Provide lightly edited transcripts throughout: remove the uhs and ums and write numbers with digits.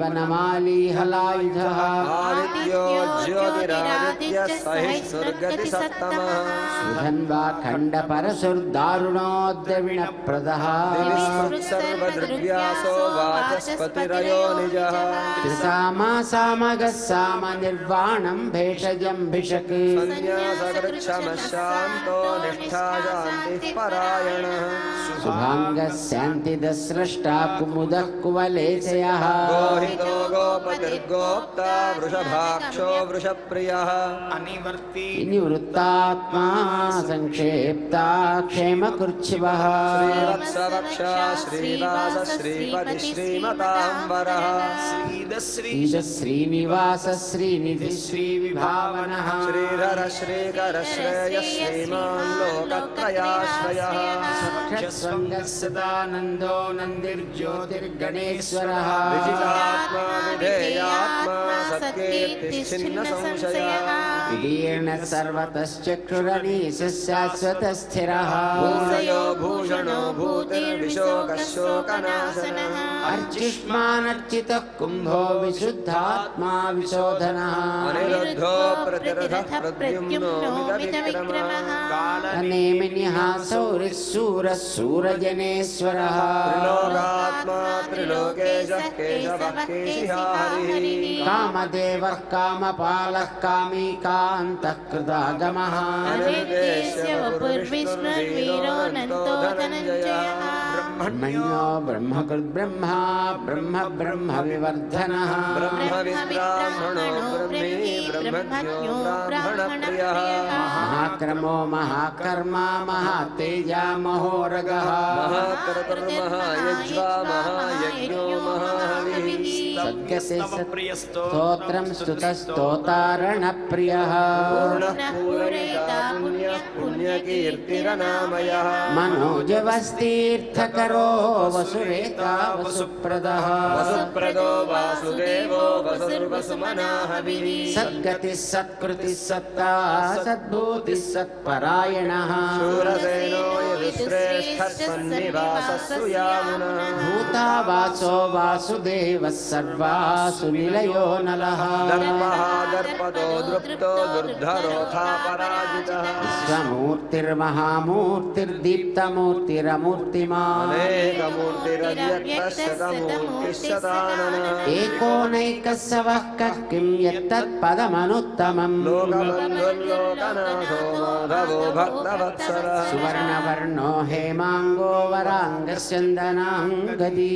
वनमाली हलायुधः आदित्यो ज्योतिरादित्यः सहिष्णुर्गति सत्तमः सुधन्वा खण्डपरशुर्दारुणोद्रविणप्रदः सर्वदृग्व्यासो वाचस्पतिरयो निजः त्रिसामा सामगः साम निर्वाणं भेषजं भिषक् संन्यासकृच्छमशान्तो निष्ठा शान्तिः परायणः शुभाङ्गः शान्तिदस्रष्टा कुमुदः कुवलेशयः गोहितो गोपतिर्गोप्ता वृषभाक्षो वृषप्रियः निवृत्तात्मा संक्षेप्ता क्षेमकृच्छिवः श्रीवत्सवक्षा श्रीवास श्रीपति श्रीमताम्बरः श्रीनिवास श्रीनिधि श्रीविभावनः श्रीधर श्रीकर श्रेयः श्रीमान् लोकत्रयाश्रयः सदानन्दो नन्दिर्ज्योतिर्गणेश्वरः विजितात्मा विधेयात्मा सत्कीर्तिश्चिन्न संशयः विदीर्ण सर्वतश्चक्षुरनीशः शाश्वतः स्थिरः भूषयो भूषणो भूतिर्विशोकः शोकनाशनः अर्चिष्मानर्चितः कुम्भो विशुद्धात्मा विशोधनः अनिरुद्धो प्रतिरथः प्रद्युम्नो मितविक्रमः कालनेमिनिहासौरिः शूरः शूरजनेश्वरः त्रिलोकात्मा त्रिलोकेशः केशवः केशिहा हरिः कामदेवः कामपालः कामी कान्तः कृतागमः वपुर्विष्णुर्वीरोऽनन्तो धनञ्जयः ब्रह्मण्यो ब्रह्मकृद्ब्रह्मा ब्रह्म ब्रह्म विवर्धनः ब्रह्मविद्ब्राह्मणो ब्रह्मी ब्रह्मज्ञो ब्राह्मणप्रियः महाक्रमो महाकर्मा महातेजा महोरगः महाकर्तर्महायज्वा महायज्ञो महाहविः स्तोत्रं स्तुतस्तोतारणप्रियः पूर्णः पूरयिता पुण्यः पुण्यकीर्तिरनामयः मनोजवस्तीर्थकरो वसुरेता वसुप्रदः वसुप्रदो वासुदेवो वसुर्वसुमनाहविः सद्गतिः सत्कृतिः सत्ता सद्भूतिः सत्परायणः शूरसेनो यदुश्रेष्ठः सन्निवासः सुयामुनः भूतावासो वासुदेवः सर्वासु निलयो नलः दर्पः दर्पतो दृप्तो दुर्धरोऽथा पराजितः विश्वमूर्तिर्महामूर्तिर्दीप्तमूर्तिरमूर्तिमान् अनेकमूर्तिरव्यक्तशतमूर्तिशताननः एकोनैकस्सवः कः किं यत्तत्पदमनुत्तमम् लोकबन्धुर्लोकनाथो माधवो भक्तवत्सलः सुवर्णवर्णो हेमाङ्गो वराङ्गश्चन्दनाङ्गदी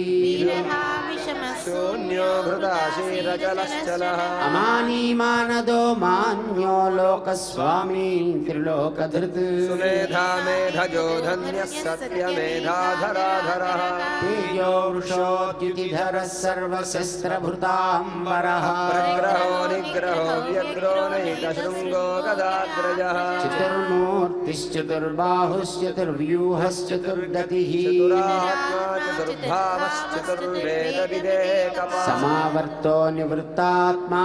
शून्यो घृताशीरचलश्चलः अमानीमानदो मान्यो लोकस्वामी त्रिलोकधृत् सुमेधा मेधजो धन्यः सत्यमेधाधराधरः तेजो वृषोद्युतिधरः सर्वशस्त्रभृताम्बरः प्रग्रहो निग्रहो व्यग्रो नैकशृङ्गो गदाग्रजः चतुर्मूर्तिश्चतुर्बाहुश्चतुर्व्यूहश्चतुर्गतिः चतुरात्मा चतुर्भावश्चतुर्वेदविदेकपाः समावर्तो निवृत्तात्मा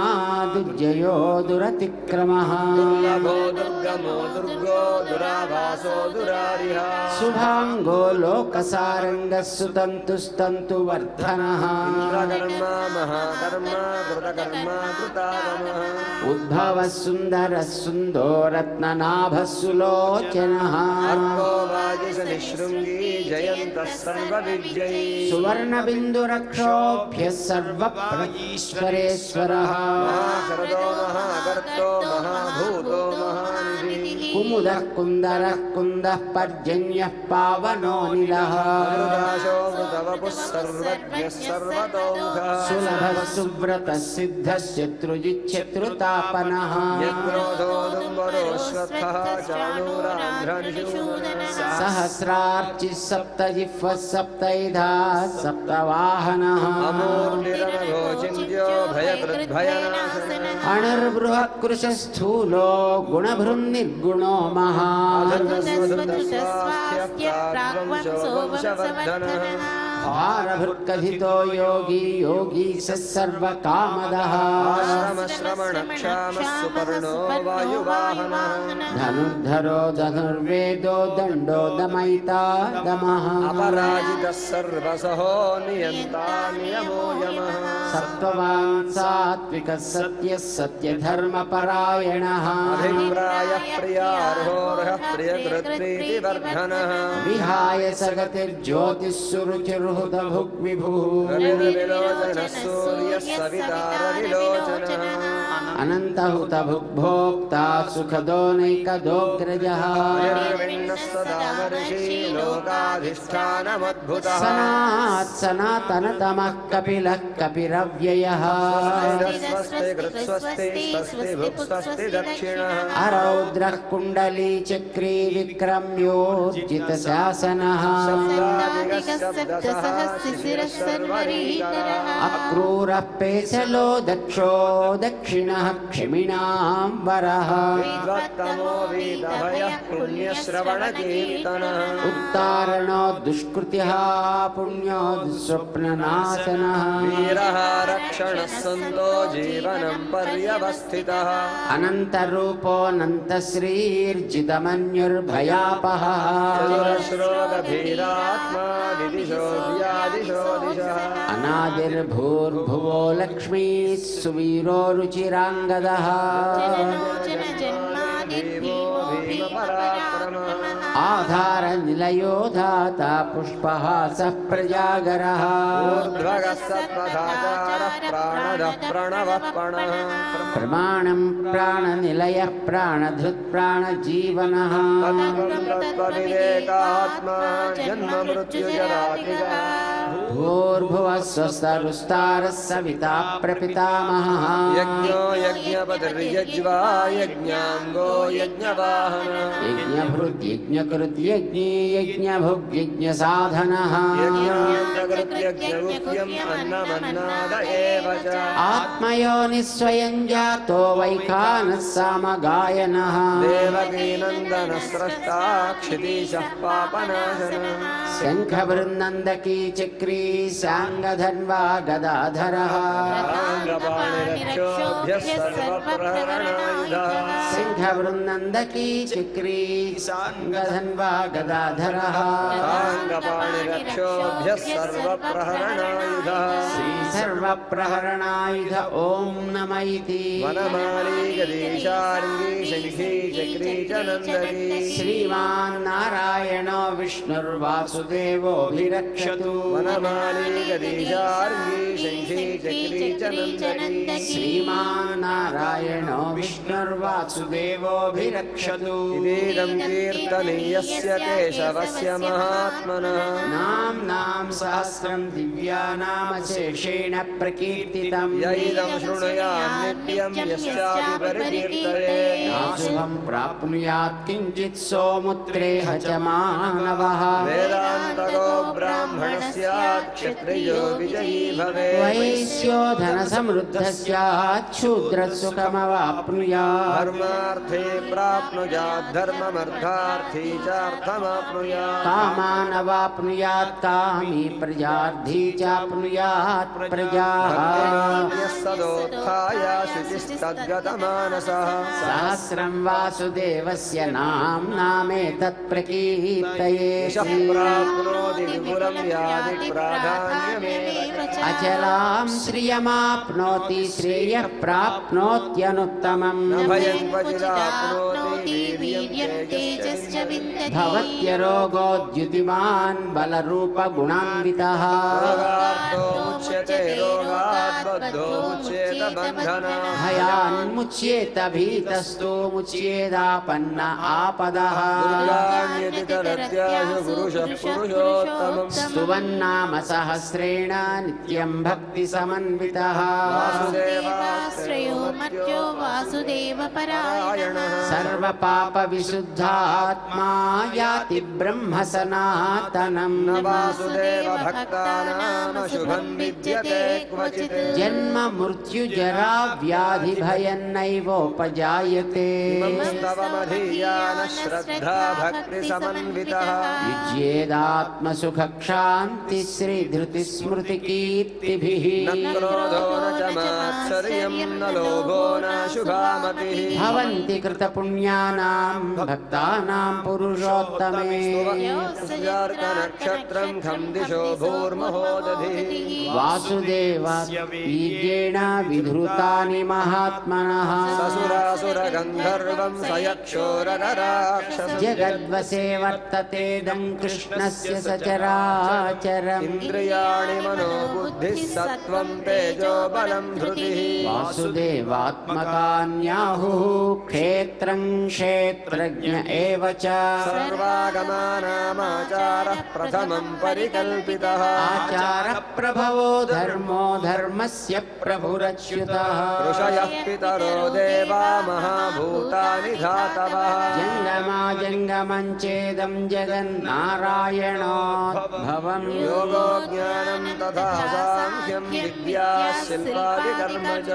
दुर्जयो दुरतिक्रमः दुर्लभो दुर्गमो दुर्गो दुराभासो दुरारिः शुभाङ्गो लोकसारङ्गः सुतन्तुस्तन्तुवर्धनः इन्द्रकर्मा महाकर्मा कृतकर्मा कृतागमः उद्भवः सुन्दरः सुन्दो रत्ननाभः सुलोचनः अर्को वाजिशनिशृङ्गी जयन्तः सर्वविजयी सुवर्णबिन्दुरक्षोभ्यः सर्वप्राईश्वरेश्वरः महाशरदो महागर्तो महाभूतो महानिधिः कुमुदः कुन्दरः कुन्दः पर्जन्यः पावनोऽनिलः अनुदाशो मृतवपुः सर्वज्ञः सर्वतोमुखः सुलभः सुव्रतः सिद्धः शत्रुजिच्छत्रुतापनः यत्क्रोधोदुम्बरोऽश्वत्थः चाणूरान्ध्रनिषूदनः सहस्रार्चिः सप्तजिह्वः सप्तैधा सप्तवाहनः अमूर्तिरनघोचिन्त्यो भयकृद्भयनाशनः अणुर्बृहत्कृशस्थूलो गुणभृन्निर्गुणो महान् वंशवर्धनः भारभृत्कथितो योगी योगी स सर्वकामदः आश्रमश्रमणक्षामः सुपर्णो वायुवाहनः धनुर्धरो धनुर्वेदो दण्डो दमयिता दमः अपराजितः सर्वसहो नियन्ता नियमो यमः सत्त्ववान् सात्विकः सत्यः सत्यधर्मपरायणः अभिप्रायः प्रियार्होर्हः प्रियकृत्प्रीतिवर्धनः विहाय सगतिर्ज्योतिः सुरुचिर्हुतभुग्विभुः रविर्विलोचनः सूर्यः सविता रविलोचनः अनन्तहुतभुग्भोक्ता सुखदो नैकदोऽग्रजः निर्विण्णः सदा वर्षी लोकाधिष्ठानमद्भुतः सनातनतमः कपिलः कपिरव्ययः स्वस्ति कृत्स्वस्ति स्वस्ति भुक्स्वस्ति दक्षिणः अरौद्रः कुण्डली चक्री विक्रम्योर्जितशासनः अक्रूरः पेशलो दक्षो दक्षिणः क्षिमिणां वरः विद्वत्तमो वेदभयः पुण्यश्रवणकीर्तनः उत्तारणो दुष्कृतिः पुण्यो दुःस्वप्ननाशनः वीरः रक्षणः सन्तो जीवनं पर्यवस्थितः अनन्तरूपोऽनन्तश्रीर्जितमन्युर्भयापहः चतुरश्रोगभीरात्मा दिदिशो व्यादिशो दिशः अनादिर्भूर्भुवो लक्ष्मीः सुवीरो रुचिराङ्गदः देवो भीमपराक्रमः आधारनिलयो धाता पुष्पहासः प्रजागरः ऊर्ध्वगः सत्त्वधाचारः प्राणदः प्रणवः पणः प्रमाणं प्राणनिलयः प्राणधृत् प्राणजीवनः तत्त्वविवेकात्मा जन्ममृत्युजरातिगः भूर्भुवः स्वस्तरुस्तारः सविता प्रपितामहः यज्ञो यज्ञपतिर्यज्वा यज्ञाङ्गो यज्ञवाहनः यज्ञभृद्यज्ञकृत् यज्ञे यज्ञभुग्यज्ञसाधनः यज्ञान्तकृत्यज्ञगुह्यम् अन्नमन्नाद एव च आत्मयोनिः स्वयं जातो वैखानः सामगायनः देवकीनन्दनः स्रष्टा क्षितीशः पापनाशनः शङ्खवृन्नन्दकी चक्री साङ्गधन्वा गदाधरः अङ्गपाणिरक्षोभ्यः सर्वप्रहरणायुधः शङ्खवृन्नन्दकी चक्री साङ्गधन्वा गदाधरः अङ्गपाणिरक्षोभ्यः सर्वप्रहरणायुधः श्रीसर्वप्रहरणायुध ॐ नम इति वनमाली गदीशार्ङ्गी शङ्खी चक्री च नन्दकी श्रीमान् नारायणो विष्णुर्वासुदेवोऽभिरक्षतु वनमाली गदीशार्ङ्गी शङ्खी चक्री च नन्दकी श्रीमान् नारायणो विष्णुर्वासुदेवोऽभिरक्षतु इदं कीर्तनीयस्य केशवस्य महात्मनः नाम्नां सहस्रं दिव्यानामशेषेण प्रकीर्तितं यैदं शृणुयात् नित्यं यश्चापि परिकीर्तयेत् नाशुभं प्राप्नुयात् किञ्चित् सोमुत्रेह च मानवः वेदान्तको ब्राह्मणः स्यात् क्षत्रियो विजयी भवेत् वैश्यो धनसमृद्धः स्यात् शूद्रः सुखमवाप्नुयात् धर्मार्थे प्राप्नुयात् धर्ममर्थार्थी चार्थमाप्नुयात् कामानवाप्नुयात् कामी प्रजार्थी चाप्नुयात् प्रजाः यः सदोत्थाय शुचिस्तद्गतमानसः सहस्रं वासुदेवस्य नामेतत् यशः प्रकीर्तयेत् प्राप्नोति विपुलं यादि प्राधान्यमेव च। अचलां श्रियमाप्नोति श्रेयः प्राप्नोत्यनुत्तमम् न भयं क्वचिदाप्नोति वीर्यं तेजश्च विन्दति भवत्यरोगोद्युतिमान् बलरूपगुणान्वितः रोगार्तो मुच्यते रोगात् बद्धो मुच्येत बन्धनः भयान्मुच्येत भीतस्तो मुच्येदापन्न आपदः दुर्गाण्यतितरत्याशु पुरुषः पुरुषोत्तमम् स्तुवन्नाम सहस्रेण नित्यं भक्तिसमन्वितः वासुदेवाश्रयो मर्त्यो वासुदेवपरायणः परायणः सर्व పాప విశుద్ధాత్మా యాతి బ్రహ్మ సనాతనం వాసుదేవ భక్తానామశుభం విద్యతే క్వచిత్ జన్మ మృత్యు జరా వ్యాధి భయం నైవోపజాయతే స్తవమధీయాన శ్రద్ధా భక్తి సమన్వితః యుజ్యేదాత్మ సుఖ క్షాంతి శ్రీ ధృతి స్మృతి కీర్తిభిః న క్రోధో న చ మాత్సర్యం న లోభో న శుభామతిః భవంతి కృత పుణ్యానాం భక్తానాం పురుషోత్తమే నక్షత్రం ఖం దిశో భూర్మహోదధిః వాసుదేవాస్య వీర్యేణ విధృతాని మహాత్మనః ససురాసుర గంధర్వం సయక్షోరనరాక్షసం జగద్వశే వర్తతేదం కృష్ణస్య సచరాచరం ఇంద్రియాణి మనో బుద్ధిః సత్వం తేజో బలం ధృతిః వాసుదేవాత్మకాన్యాహుః క్షేత్రం క్షేత్రజ్ఞ ఏవ చ సర్వాగమానామాచారః ప్రథమం పరికల్పితః ఆచారః ప్రభవో ధర్మో ధర్మస్య ప్రభురచ్యుతః ఋషయః పితరో దేవా మహాభూతాని ధాతవః జంగమా జంగమంచేదం జగన్నారాయణోద్భవం యోగో జ్ఞానం తథా సాంఖ్యం విద్యా శిల్పాది కర్మ చ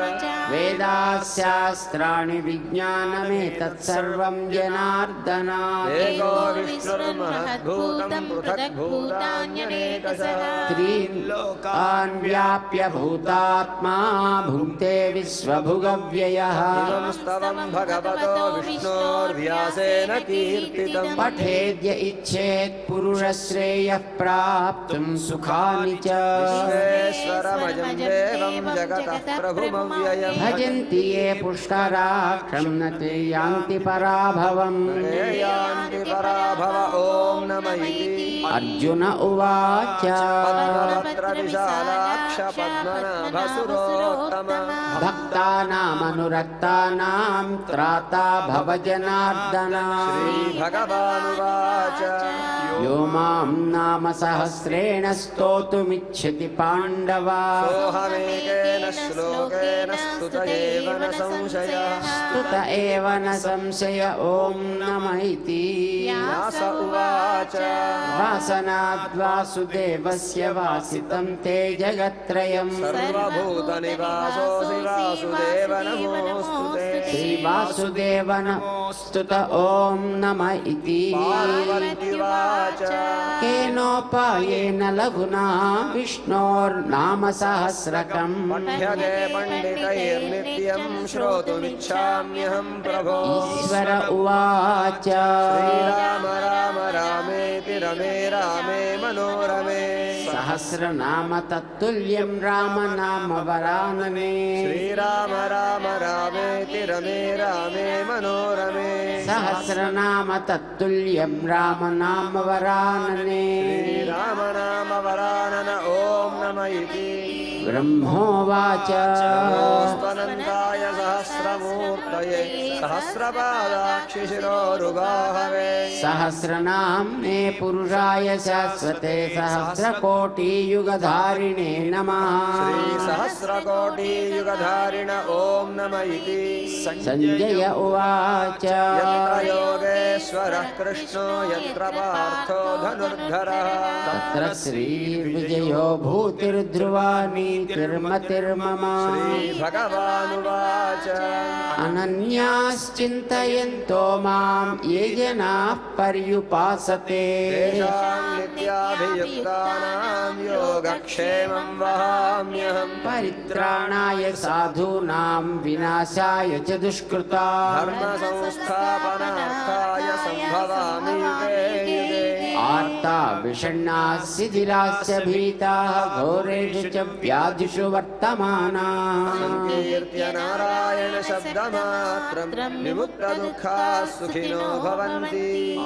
వేదాశాస్త్రాణి విజ్ఞానమేతత్సర్వం జనార్దన ఏకో విష్ణుర్మహద్భూతం పృథగ్భూతాన్యనేకశః త్రీన్ లోకాన్ వ్యాప్య భూతాత్మా భుంక్తే విశ్వభుగవ్యయః ఇమం స్తవం భగవతో విష్ణోర్వ్యాసేన కీర్తితం పఠేద్య ఇచ్చేత్ పురుషశ్రేయః ప్రాప్తుం సుఖాని చ విశ్వేశ్వరమయం దేవం జగతః ప్రభుమవ్యయం భజంతి ఏ పుష్కరాక్షం న తే యాంతి పరాభవం యాంతి పరాభవ ఓం నమ ఇతి అర్జున ఉవాచ పద్మపత్ర విశాలాక్ష పద్మనాభ సురోత్తమ భక్తానామనురక్తానాం త్రాతా భవ జనార్దన శ్రీ భగవానువాచ యో మాం నామ సహస్రేణ స్తోతుమిచ్చతి పాండవ సోహమేకేన శ్లోకేన స్తుత ఏవ న సంశయః స్తుత ఏవ న సంశయ ఓం నమ ఇతి వ్యాస ఉవాచ వాసనాద్వాసుదేవస్య వాసితం తే జగత్రయం సర్వభూత నివాసోసి వాసుదేవ నమోస్తుతే శ్రీవాసుదేవ నమోస్తుత ఓం నమ ఇతి పార్వతీవాచ కేనోపాయేన లఘునా విష్ణోర్నామ సహస్రకం పఠ్యతే పండితైర్నిత్యం శ్రోతుమిచ్ఛామ్యహం ప్రభో ఈశ్వర ఉవాచ శ్రీరామ రామ రామేతి రమే రామే మనోరమే సహస్రనామ తత్తుల్యం రామ నామ వరాననే శ్రీరామ రామ రామేతి రమే రామే మనోరమే సహస్రనామ తత్తుల్యం రామ నామ వరాననే శ్రీరామ నామ వరానన ఓం నమ ఇతి బ్రహ్మోవాచ నమోస్తనంతాయ సహస్రమూర్తయే సహస్రపాదాక్షి శిరోరుబాహవే సహస్రనామ్నే పురుషాయ శాశ్వతే సహస్రకోటియుగధారిణే నమః శ్రీ సహస్రకోటియుగధారిణ ఓం నమ ఇతి సంజయ ఉవాచ యత్ర యోగేశ్వరః కృష్ణో యత్ర పార్థో ధనుర్ధరః తత్ర శ్రీర్విజయో భూతిర్ధ్రువా నీతిర్మతిర్మమ శ్రీ భగవానువాచ అనన్యాశ్చింతయంతో మాం ఏ జనాః పర్యుపాసతే తేషాం నిత్యాభియుక్తానాం యోగక్షేమం వహామ్యహం పరిత్రాణాయ సాధూనాం వినాశాయ చ దుష్కృతాః ధర్మ సంస్థాపనార్థాయ సంభవామి యుగే యుగే ఆర్తా విషణ్ణాః శిథిలాస్య భీతాః ఘోరేషు చ వ్యాధిషు వర్తమానాః సంకీర్త్య నారాయణ శబ్దమాత్రం విముక్త దుఃఖాః సుఖినో భవంతి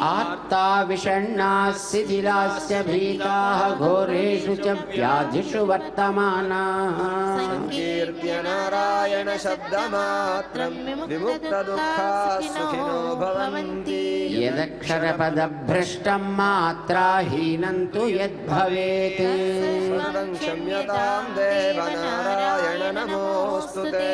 ఆర్తా విషణ్ణాః శిథిలాస్య భీతాః ఘోరేషు చ వ్యాధిషు వర్తమానాః సంకీర్త్య నారాయణ శబ్దమాత్రం విముక్త దుఃఖాః సుఖినో భవంతి యదక్షరపదభ్రష్టం మాత్రా दयाहीनं तु यद्भवेत् सर्वं क्षम्यतां देव नारायण नमोऽस्तुते।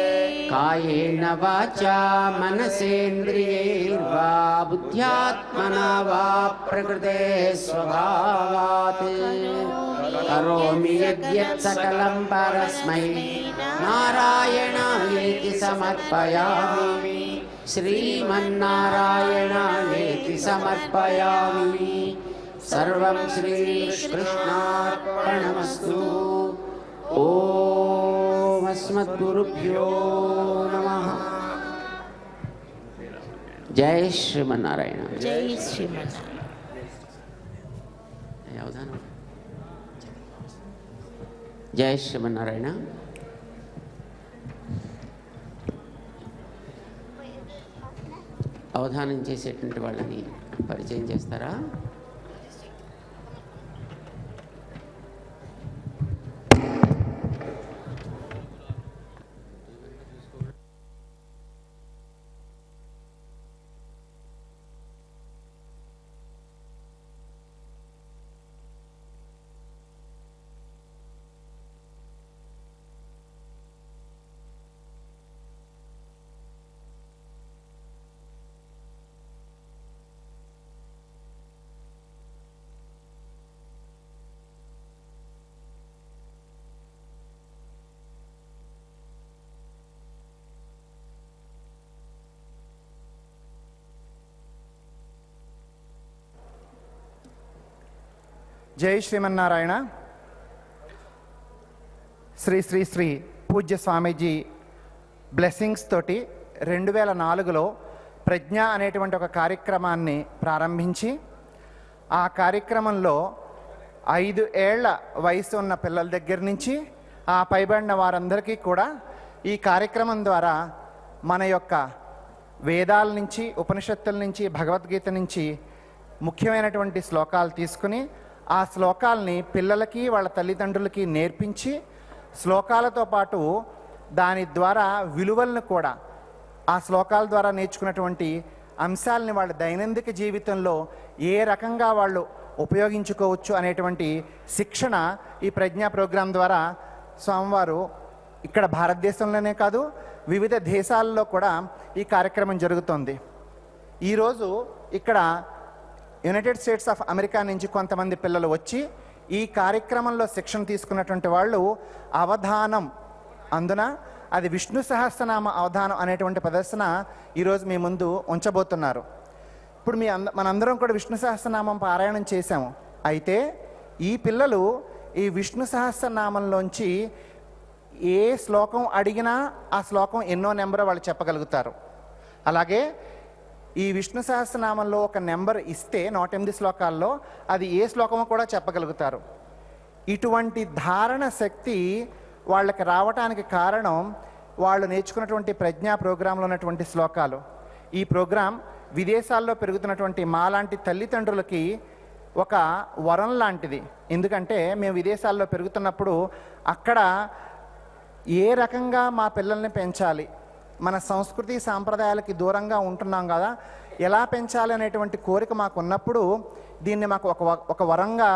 कायेन वाचा मनसेन्द्रियैर्वा बुद्ध्यात्मना वा प्रकृते स्वभावात् करोमि यद्यत् सकलं परस्मै नारायणायेति समर्पयामि श्रीमन्नारायणायेति समर्पयामि। सर्वं श्रीकृष्णार्पणमस्तु। ओम अस्मद्गुरुभ्यो नमः। जय श्रीमन्नारायण। जय श्रीमन्नारायण। जय श्रीमन्नारायण। అవధానం చేసేటువంటి వాళ్ళని పరిచయం చేస్తారా? జై శ్రీమన్నారాయణ. శ్రీ శ్రీ శ్రీ పూజ్య స్వామీజీ బ్లెస్సింగ్స్ తోటి 2004లో ప్రజ్ఞ అనేటువంటి ఒక కార్యక్రమాన్ని ప్రారంభించి ఆ కార్యక్రమంలో 5 ఏళ్ల వయసు ఉన్న పిల్లల దగ్గర నుంచి ఆ పైబడిన వారందరికీ కూడా ఈ కార్యక్రమం ద్వారా మన యొక్క వేదాల నుంచి, ఉపనిషత్తుల నుంచి, భగవద్గీత నుంచి ముఖ్యమైనటువంటి శ్లోకాలు తీసుకుని ఆ శ్లోకాలని పిల్లలకి వాళ్ళ తల్లిదండ్రులకి నేర్పించి శ్లోకాలతో పాటు దాని ద్వారా విలువలను కూడా ఆ శ్లోకాల ద్వారా నేర్చుకున్నటువంటి అంశాలని వాళ్ళ దైనందిక జీవితంలో ఏ రకంగా వాళ్ళు ఉపయోగించుకోవచ్చు అనేటువంటి శిక్షణ ఈ ప్రజ్ఞా ప్రోగ్రాం ద్వారా స్వామివారు ఇక్కడ భారతదేశంలోనే కాదు వివిధ దేశాల్లో కూడా ఈ కార్యక్రమం జరుగుతోంది. ఈరోజు ఇక్కడ యునైటెడ్ స్టేట్స్ ఆఫ్ అమెరికా నుంచి కొంతమంది పిల్లలు వచ్చి ఈ కార్యక్రమంలో శిక్షణ తీసుకున్నటువంటి వాళ్ళు అవధానం, అందున అది విష్ణు సహస్రనామ అవధానం అనేటువంటి ప్రదర్శన ఈరోజు మీ ముందు ఉంచబోతున్నారు. ఇప్పుడు మనందరం కూడా విష్ణు సహస్రనామం పారాయణం చేశాము. అయితే ఈ పిల్లలు ఈ విష్ణు సహస్రనామంలోంచి ఏ శ్లోకం అడిగినా ఆ శ్లోకం ఎన్నో నెంబర్ వాళ్ళు చెప్పగలుగుతారు. అలాగే ఈ విష్ణు సహస్రనామంలో ఒక నెంబర్ ఇస్తే 108 శ్లోకాల్లో అది ఏ శ్లోకమో కూడా చెప్పగలుగుతారు. ఇటువంటి ధారణ శక్తి వాళ్ళకి రావటానికి కారణం వాళ్ళు నేర్చుకున్నటువంటి ప్రజ్ఞా ప్రోగ్రాంలో ఉన్నటువంటి శ్లోకాలు. ఈ ప్రోగ్రాం విదేశాల్లో పెరుగుతున్నటువంటి మాలాంటి తల్లిదండ్రులకి ఒక వరం లాంటిది. ఎందుకంటే మేము విదేశాల్లో పెరుగుతున్నప్పుడు అక్కడ ఏ రకంగా మా పిల్లల్ని పెంచాలి, మన సంస్కృతి సాంప్రదాయాలకి దూరంగా ఉంటున్నాం కదా, ఎలా పెంచాలి అనేటువంటి కోరిక మాకు ఉన్నప్పుడు దీన్ని మాకు ఒక వరంగా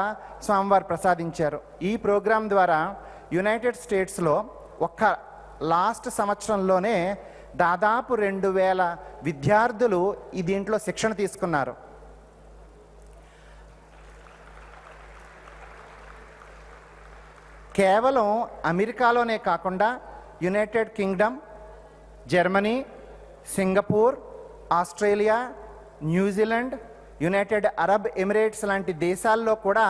స్వామివారు ప్రసాదించారు. ఈ ప్రోగ్రాం ద్వారా యునైటెడ్ స్టేట్స్లో ఒక్క లాస్ట్ సంవత్సరంలోనే దాదాపు 2000 విద్యార్థులు ఈ దీంట్లో శిక్షణ తీసుకున్నారు. కేవలం అమెరికాలోనే కాకుండా United Kingdom, Germany, Singapore, Australia, New Zealand, United Arab Emirates లాంటి దేశాల్లో కూడా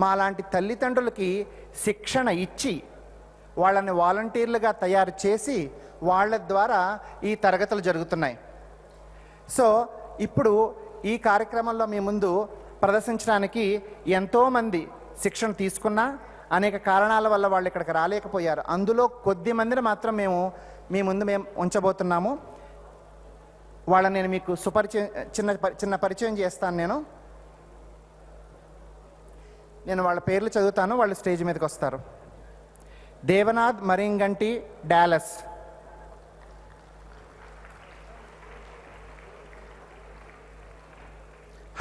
మా లాంటి తల్లిదండ్రులకి శిక్షణ ఇచ్చి వాళ్ళని వాలంటీర్లుగా తయారు చేసి వాళ్ళ ద్వారా ఈ తరగతులు జరుగుతున్నాయి. సో ఇప్పుడు ఈ కార్యక్రమంలో మీ ముందు ప్రదర్శించడానికి ఎంతోమంది శిక్షణ తీసుకున్నా అనేక కారణాల వల్ల వాళ్ళు ఇక్కడికి రాలేకపోయారు. అందులో కొద్ది మందిని మాత్రం మేము ఉంచబోతున్నాము. వాళ్ళని నేను మీకు చిన్న పరిచయం చేస్తాను. నేను వాళ్ళ పేర్లు చదువుతాను, వాళ్ళు స్టేజ్ మీదకి వస్తారు. Devanath Maringanti, Dallas.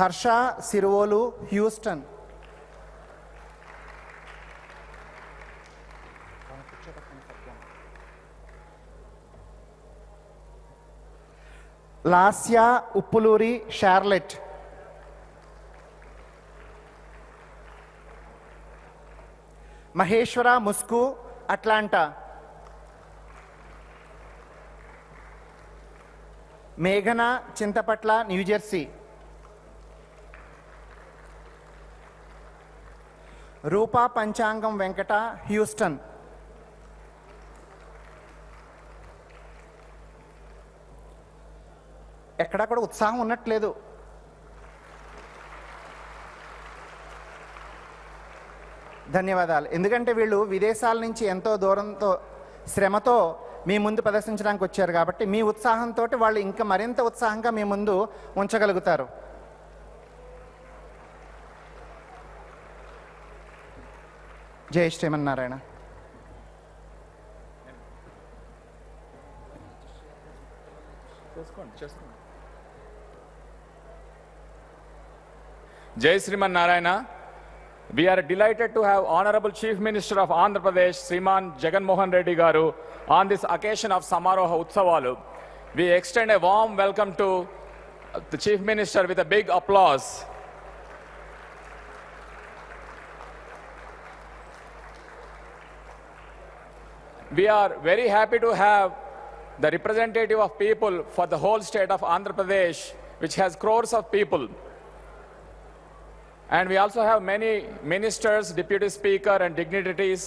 Harsha Siruvolu, Houston. Lasya Uppuluri, Charlotte. Maheshwara Musku, Atlanta. మేఘన చింతపట్ల, న్యూజెర్సీ. రూపా పంచాంగం వెంకట, హ్యూస్టన్. ఎక్కడా కూడా ఉత్సాహం ఉన్నట్లేదు. ధన్యవాదాలు. ఎందుకంటే వీళ్ళు విదేశాల నుంచి ఎంతో దూరంతో శ్రమతో మీ ముందు ప్రదర్శించడానికి వచ్చారు కాబట్టి మీ ఉత్సాహంతో వాళ్ళు ఇంకా మరింత ఉత్సాహంగా మీ ముందు ఉంచగలుగుతారు. జై Srimannarayana. Jai Sriman Narayana. We are delighted to have Honorable Chief Minister of Andhra Pradesh, Sriman Jagan Mohan Reddy Garu, on this occasion of Samaroha UTSAVALU. We extend a warm welcome to the Chief Minister with a big applause. We are very happy to have the representative of people for the whole state of Andhra Pradesh, which has crores of people. And we also have many ministers, deputy speaker and dignitaries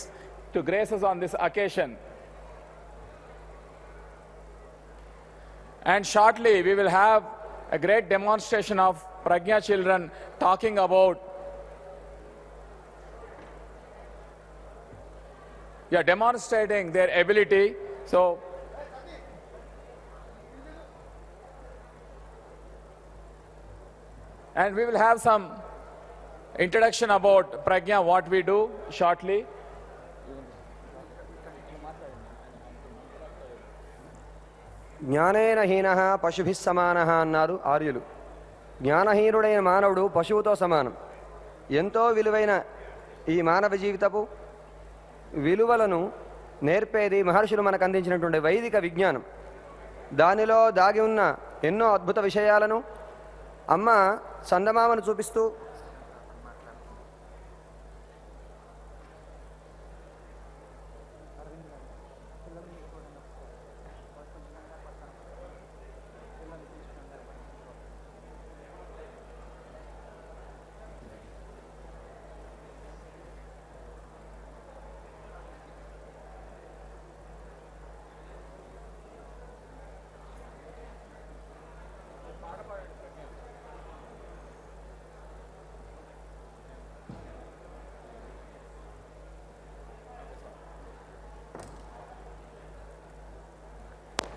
to grace us on this occasion. And shortly we will have a great demonstration of Prajna children talking about demonstrating their ability. So and we will have some introduction about Prajna, what we do shortly. జ్ఞానేన హీనః పశుభిః సమానః అన్నారు ఆర్యులు. జ్ఞానహీనుడైన మానవుడు పశువుతో సమానం. ఎంతో విలువైన ఈ మానవ జీవితపు విలువలను నేర్పేది మహర్షులు మనకు అందించినటువంటి వైదిక విజ్ఞానం. దానిలో దాగి ఉన్న ఎన్నో అద్భుత విషయాలను అమ్మ చందమామను చూపిస్తూ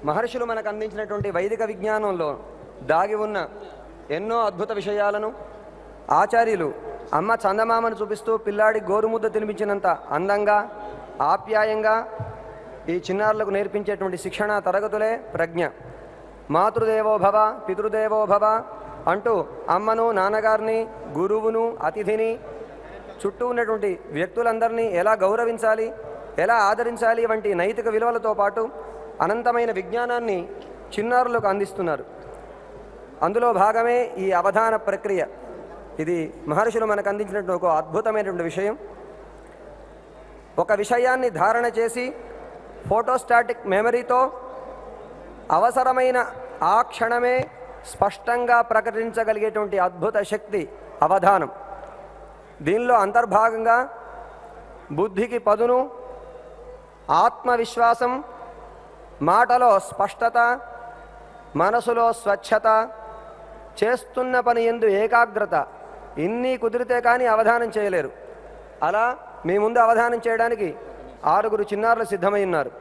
మహర్షులు మనకు అందించినటువంటి వైదిక విజ్ఞానంలో దాగి ఉన్న ఎన్నో అద్భుత విషయాలను ఆచార్యులు అమ్మ చందమామను చూపిస్తూ పిల్లాడి గోరుముద్ద తినిపించినంత అందంగా ఆప్యాయంగా ఈ చిన్నారులకు నేర్పించేటువంటి శిక్షణ తరగతులే ప్రజ్ఞ. మాతృదేవో భవ పితృదేవో భవ అంటూ అమ్మను, నాన్నగారిని, గురువును, అతిథిని, చుట్టూ ఉన్నటువంటి వ్యక్తులందరినీ ఎలా గౌరవించాలి, ఎలా ఆదరించాలి వంటి నైతిక విలువలతో పాటు అనంతమైన విజ్ఞానాన్ని చిన్నారులకు అందిస్తున్నారు. అందులో భాగమే ఈ అవధాన ప్రక్రియ. ఇది మహర్షులు మనకు అందించినటువంటి ఒక అద్భుతమైనటువంటి విషయం. ఒక విషయాన్ని ధారణ చేసి ఫోటోస్టాటిక్ మెమరీతో అవసరమైన ఆ క్షణమే స్పష్టంగా ప్రకటించగలిగేటువంటి అద్భుత శక్తి అవధానం. దీనిలో అంతర్భాగంగా బుద్ధికి పదును, ఆత్మవిశ్వాసం, మాటలో స్పష్టత, మనసులో స్వచ్ఛత, చేస్తున్న పని యందు ఏకాగ్రత, ఇన్ని కుదిరితే కానీ అవధానం చేయలేరు. అలా మీ ముందు అవధానం చేయడానికి 6 చిన్నారులు సిద్ధమై ఉన్నారు.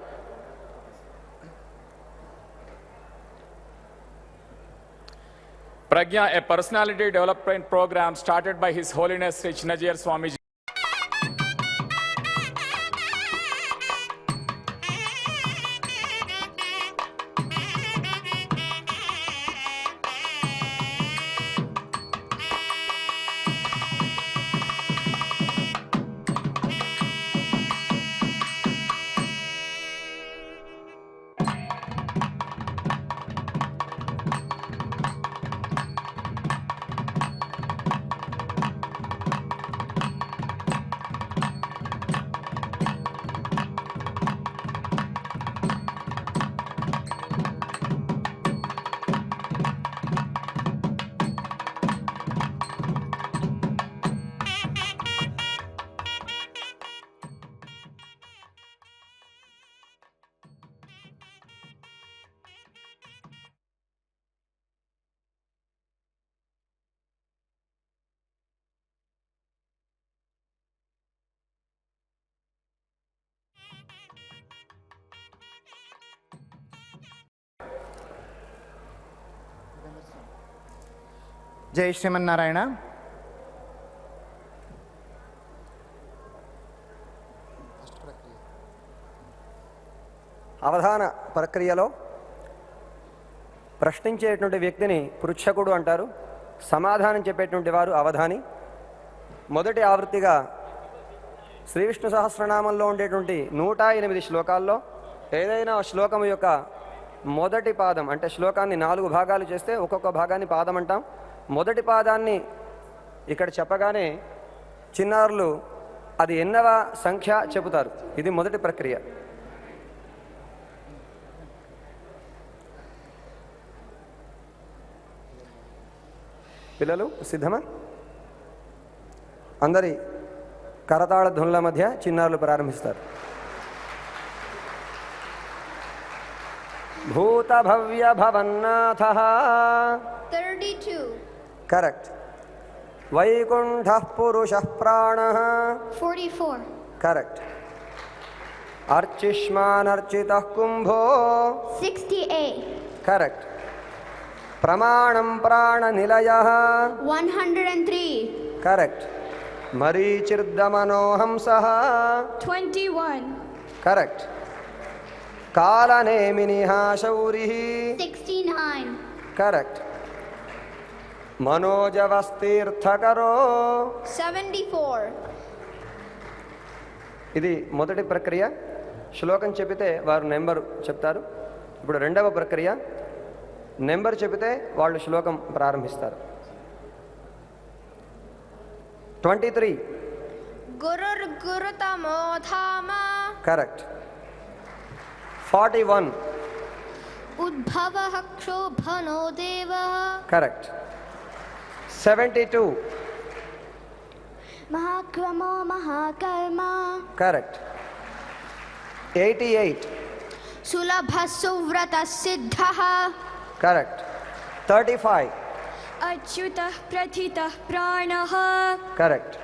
Prajna, a personality development program started by His Holiness Sri Chinnajiyar Swamiji. జై శ్రీమన్నారాయణ. అవధాన ప్రక్రియలో ప్రశ్నించేటువంటి వ్యక్తిని పృచ్ఛకుడు అంటారు, సమాధానం చెప్పేటువంటి వారు అవధాని. మొదటి ఆవృత్తిగా శ్రీ విష్ణు సహస్రనామంలో ఉండేటువంటి 108 శ్లోకాల్లో ఏదైనా శ్లోకం యొక్క మొదటి పాదం, అంటే శ్లోకాన్ని 4 భాగాలు చేస్తే ఒక్కొక్క భాగాన్ని పాదం అంటాం. మొదటి పాదాన్ని ఇక్కడ చెప్పగానే చిన్నారులు అది ఎన్నవ సంఖ్య చెబుతారు. ఇది మొదటి ప్రక్రియ. పిల్లలు సిద్ధమా? అందరి కరతాళ ధ్వనుల మధ్య చిన్నారులు ప్రారంభిస్తారు. భూత భవ్య భవన్నాథ 32. కరెక్ట్. వైకుంఠ పురుష ప్రాణ 44. కరెక్ట్. అర్చిష్మానర్చిత కుంభో 68. కరెక్ట్. ప్రమాణం ప్రాణ నిలయ 103. కరెక్ట్. మరీచిర్దమనోహంస 21. కరెక్ట్. కాలనేమినిః శౌరిః 69. కరెక్ట్. మనోజవస్తీర్థకరో 74. ఇది మొదటి ప్రక్రియ. శ్లోకం చెబితే వారు నెంబరు చెప్తారు. ఇప్పుడు రెండవ ప్రక్రియ, నెంబర్ చెబితే వాళ్ళు శ్లోకం ప్రారంభిస్తారు. 23. గురుర్గురుతమో ధామ కరెక్ట్. 41. ఉద్భవః క్షోభనో దేవః కరెక్ట్. 72. మహాక్రమో మహాకర్మ కరెక్ట్. 88. సులభः సువ్రతः సిద్ధః కరెక్ట్. 35. అచ్యుతః ప్రథితః ప్రాణః కరెక్ట్.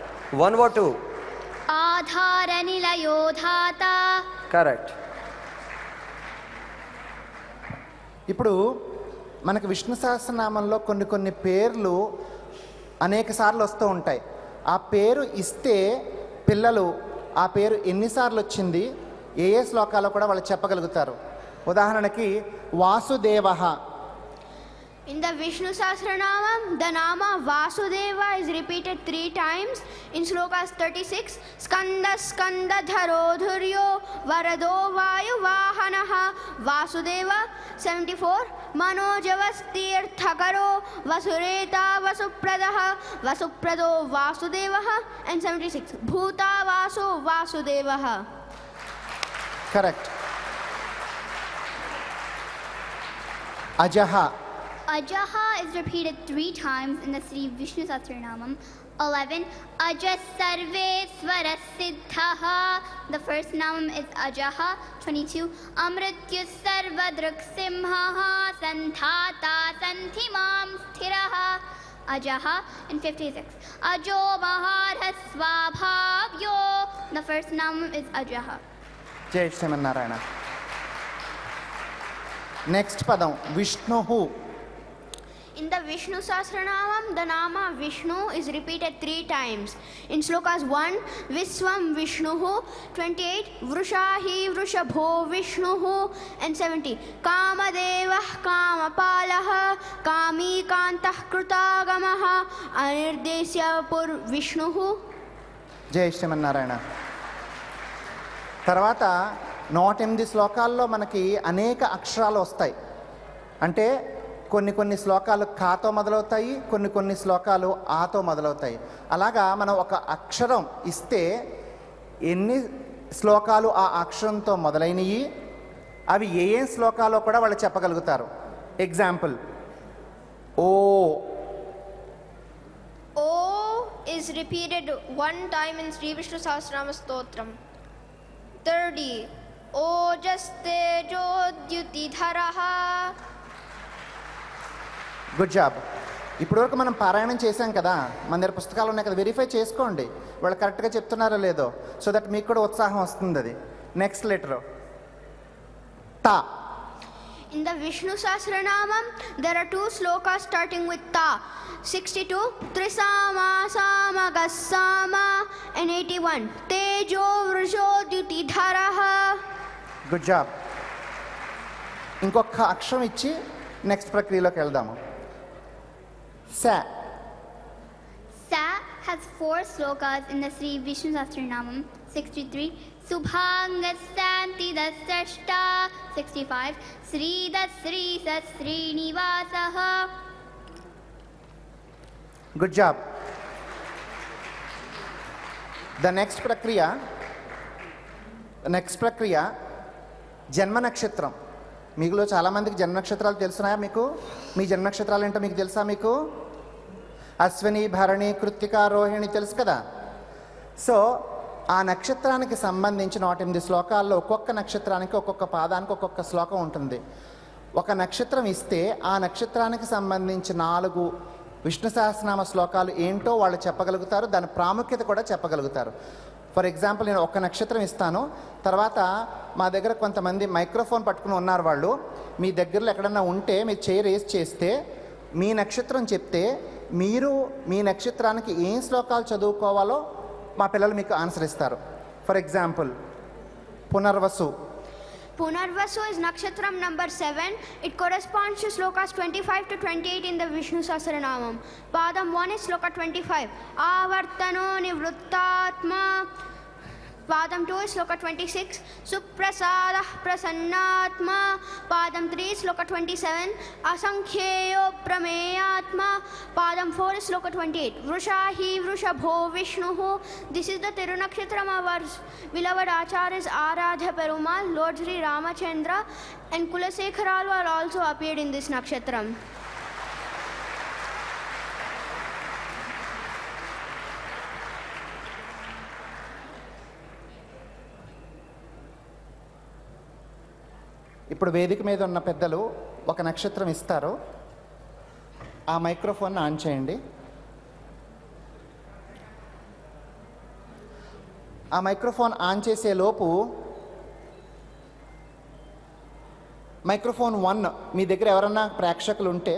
102. ఆధారనిలయో ధాత కరెక్ట్. ఇప్పుడు మనకు విష్ణు సహస్రనామంలో కొన్ని పేర్లు అనేక సార్లు వస్తూ ఉంటాయి. ఆ పేరు ఇస్తే పిల్లలు ఆ పేరు ఎన్నిసార్లు వచ్చింది, ఏ శ్లోకాల్లో కూడా వాళ్ళు చెప్పగలుగుతారు. ఉదాహరణకి వాసుదేవః. In the Vishnu Sahasranamam, the nama Vasudeva is repeated 3 times. In slokas 36, Skanda Skanda Dharo Dhuryo Varado Vayu Vahanaha Vasudeva. 74, Manojavastirthakaro Vasureta Vasupradaha Vasuprado Vasudevaha. And 76, Bhuta Vasu Vasudevaha. Correct. అజహ. Ajaha is repeated 3 times in the Sri Vishnu Sahasranamam. 11, Aja Sarveswara Siddhaha. The first namam is Ajaha. 22, Amrityu Sarvadruk Simhaha Santhata Santhimam Sthiraha. Ajaha. And 56, Ajo Maharha Swabhavyo. The first namam is Ajaha. జై Srimannarayana. Next పదం విష్ణుహు. In the Vishnu Sahasranamam, the nama Vishnu is repeated 3 times. In slokas 1, Viswam Vishnuhu. 28, Vrushahi Vrushabho Vishnuhu. And 70, Kamadevah Kamapalaha Kami Kantah Krutagamaha Anirdesya Pur Vishnuhu. జై శ్రీమన్నారాయణ. తర్వాత 108 శ్లోకాల్లో మనకి అనేక అక్షరాలు వస్తాయి. అంటే కొన్ని శ్లోకాలు కాతో మొదలవుతాయి, కొన్ని శ్లోకాలు ఆతో మొదలవుతాయి. అలాగా మనం ఒక అక్షరం ఇస్తే ఎన్ని శ్లోకాలు ఆ అక్షరంతో మొదలైనవి, అవి ఏ శ్లోకాలో కూడా వాళ్ళు చెప్పగలుగుతారు. Example, O. O is repeated 1 time in Sri Vishnu Sahasranama Stotram. 30, Ojaste Jodyuti Dharaha. Good job. ఇప్పటివరకు మనం పారాయణం చేశాం కదా, మన దగ్గర పుస్తకాలు ఉన్నాయి కదా, వెరిఫై చేసుకోండి వాళ్ళు కరెక్ట్గా చెప్తున్నారో లేదో, సో దట్ మీకు కూడా ఉత్సాహం వస్తుంది. అది నెక్స్ట్ లెటర్ తా. In the Vishnu Sahasranamam, there are 2 slokas starting with Ta. 62, Trisama Sama Gassama, and 81, Tejo Vrjo Dyutidharaha. Good job. ఇంకొక అక్షరం ఇచ్చి నెక్స్ట్ ప్రక్రియలోకి వెళ్దాము. సా. Sa has 4 slokas in the Sri Vishnu Sahasranamam. 63, Subhangasanti Dasashta. 65, Sri Dasri Srinivasah. Good job. The next ప్రక్రియ జన్మ నక్షత్రం. మీలో చాలామందికి జన్మ నక్షత్రాలు తెలుసున్నాయా మీకు? మీ జన్మ నక్షత్రాలు ఏంటో మీకు తెలుసా? మీకు అశ్విని, భరణి, కృత్తిక, రోహిణి తెలుసు కదా. సో ఆ నక్షత్రానికి సంబంధించిన 8 శ్లోకాల్లో ఒక్కొక్క నక్షత్రానికి ఒక్కొక్క పాదానికి ఒక్కొక్క శ్లోకం ఉంటుంది. ఒక నక్షత్రం ఇస్తే ఆ నక్షత్రానికి సంబంధించి 4 విష్ణు సహస్రనామ శ్లోకాలు ఏంటో వాళ్ళు చెప్పగలుగుతారు, దాని ప్రాముఖ్యత కూడా చెప్పగలుగుతారు. ఫర్ ఎగ్జాంపుల్, నేను ఒక నక్షత్రం ఇస్తాను, తర్వాత మా దగ్గర కొంతమంది మైక్రోఫోన్ పట్టుకుని ఉన్నారు. వాళ్ళు మీ దగ్గరలో ఎక్కడన్నా ఉంటే మీరు చేయి రేస్ చేస్తే మీ నక్షత్రం చెప్తే మీరు మీ నక్షత్రానికి ఏం శ్లోకాలు చదువుకోవాలో మా పిల్లలు మీకు ఆన్సర్ ఇస్తారు. For example, Punarvasu. Punarvasu is nakshatram number 7. It corresponds to slokas 25 to 28 in the Vishnu Sahasranamam. Padam 1 is sloka 25. Avartano nivrittatma. Padam 2 is sloka 26. Suprasadah prasannatma. Padam 3 is sloka 27. Asankhyeyo prameyatma. Padam 4 is sloka 28. Vrushahi vrushabho vishnuhu. This is the Tirunakshatram of our beloved Acharyas Aradhya Perumal, Lord Sri Ramachandra, and Kulasekharalu are also appeared in this nakshatram. ఇప్పుడు వేదిక మీద ఉన్న పెద్దలు ఒక నక్షత్రం ఇస్తారు. ఆ microphone on చేయండి. ఆ మైక్రోఫోన్ ఆన్ చేసే లోపు మైక్రోఫోన్ 1 మీ దగ్గర ఎవరన్నా ప్రేక్షకులు ఉంటే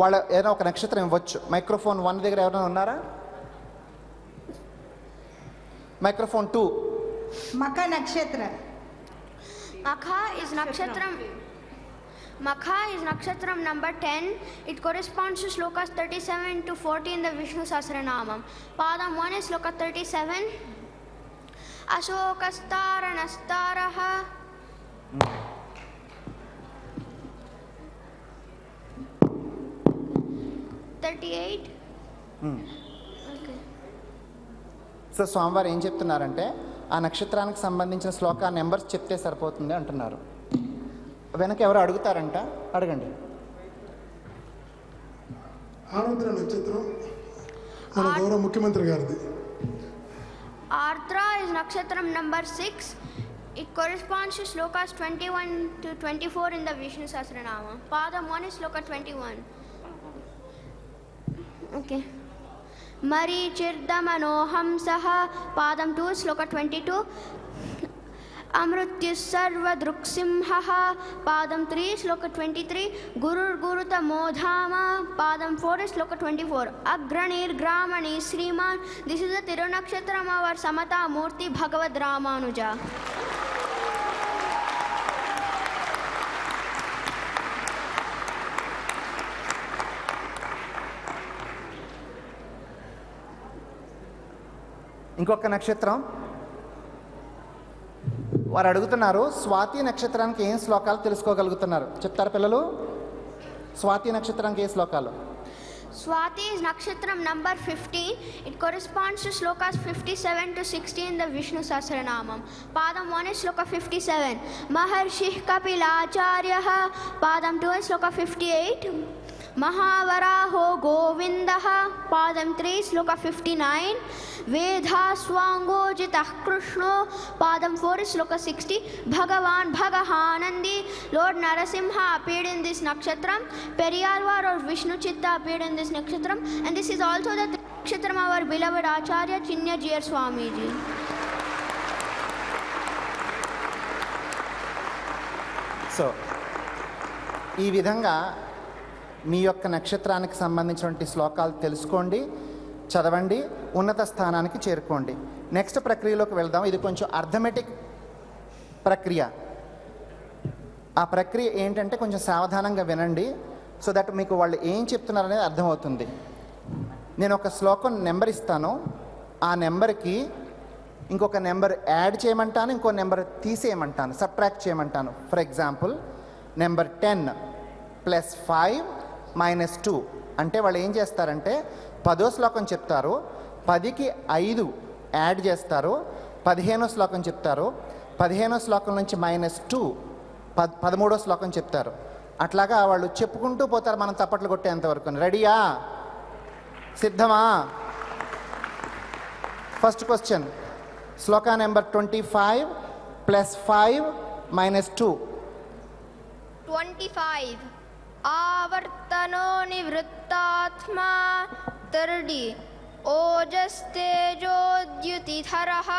వాళ్ళ ఏదైనా ఒక నక్షత్రం ఇవ్వచ్చు. మైక్రోఫోన్ 1 దగ్గర ఎవరైనా ఉన్నారా? మైక్రోఫోన్ 2. మఖ నక్షత్ర. Makha is nakshatram number 10. It corresponds to slokas 37 to 40 in the Vishnu Sahasranamam. Padam 1 is sloka 37. Ashokastharanastaraha. 38. Okay. So స్వామివారు ఏం చెప్తున్నారంటే ఆ నక్షత్రానికి సంబంధించిన శ్లోక నెంబర్స్ చెప్తే సరిపోతుంది అంటున్నారు. వెనక ఎవరు అడుగుతారంట, అడగండి. ఆరుద్ర నక్షత్రం మన గౌరవ ముఖ్యమంత్రి గారిది. Ardra is nakshatram number 6. It corresponds to slokas 21 to 24 in the Vishnu Sahasranama. Padam 1 is sloka 21. Okay. Marichirdamanoham saha. Padam 2 is sloka 22. Amrutyus sarva druksimhaha. Padam 3 is sloka 23. Gurur guruta modhama. Padam 4 is sloka 24. Agranir gramani sriman. This is the Tirunakshatram of our Samata Murti Bhagavad Ramanuja. ఇంకొక నక్షత్రం వారు అడుగుతున్నారు, స్వాతి నక్షత్రానికి ఏం శ్లోకాలు తెలుసుకోగలుగుతున్నారు చెప్తారు పిల్లలు? స్వాతి నక్షత్రానికి ఏ శ్లోకాలు? Swati is nakshatram number 15. It corresponds to slokas 57 to 60 in the Vishnu Sahasranamam. Padam 1 is sloka 57. Maharshih Kapilacharyaha. Padam 2 is sloka 58. Mahavaraho Govindaha. Padam 3 is sloka 59. Vedha Swangojitah Krishno. Padam 4 is sloka 60. Bhagavan Bhagahanandi. Lord Narasimha appeared in this nakshatram. Periyalvar or Vishnu Chitta appeared in this nakshatram. And this is also the nakshatram of our beloved Acharya Chinya Jiyar Swamiji. So ఈ విధంగా మీ యొక్క నక్షత్రానికి సంబంధించినటువంటి శ్లోకాలు తెలుసుకోండి, చదవండి, ఉన్నత స్థానానికి చేరుకోండి. నెక్స్ట్ ప్రక్రియలోకి వెళ్దాం. ఇది కొంచెం అర్థమెటిక్ ప్రక్రియ. ఆ ప్రక్రియ ఏంటంటే కొంచెం సావధానంగా వినండి, సో దట్ మీకు వాళ్ళు ఏం చెప్తున్నారు అనేది అర్థమవుతుంది. నేను ఒక శ్లోకం నెంబర్ ఇస్తాను, ఆ నెంబర్కి ఇంకొక నెంబర్ యాడ్ చేయమంటాను, ఇంకో నెంబర్ తీసేయమంటాను, సబ్ట్రాక్ట్ చేయమంటాను. ఫర్ ఎగ్జాంపుల్ నెంబర్ 10 + 5 - 2 అంటే వాళ్ళు ఏం చేస్తారంటే 10వ శ్లోకం చెప్తారు, 10కి 5 యాడ్ చేస్తారు, 15వ శ్లోకం చెప్తారు, 15వ శ్లోకం నుంచి -2 13వ శ్లోకం చెప్తారు. అట్లాగా వాళ్ళు చెప్పుకుంటూ పోతారు మనం తప్పట్లు కొట్టేంత వరకు. రెడీయా? సిద్ధమా? ఫస్ట్ క్వశ్చన్, శ్లోక నెంబర్ 25 + 5 - 2. 25. ఆవర్తనో నివృత్తాత్మా 30. ఓజస్తేజోద్యుతిధరః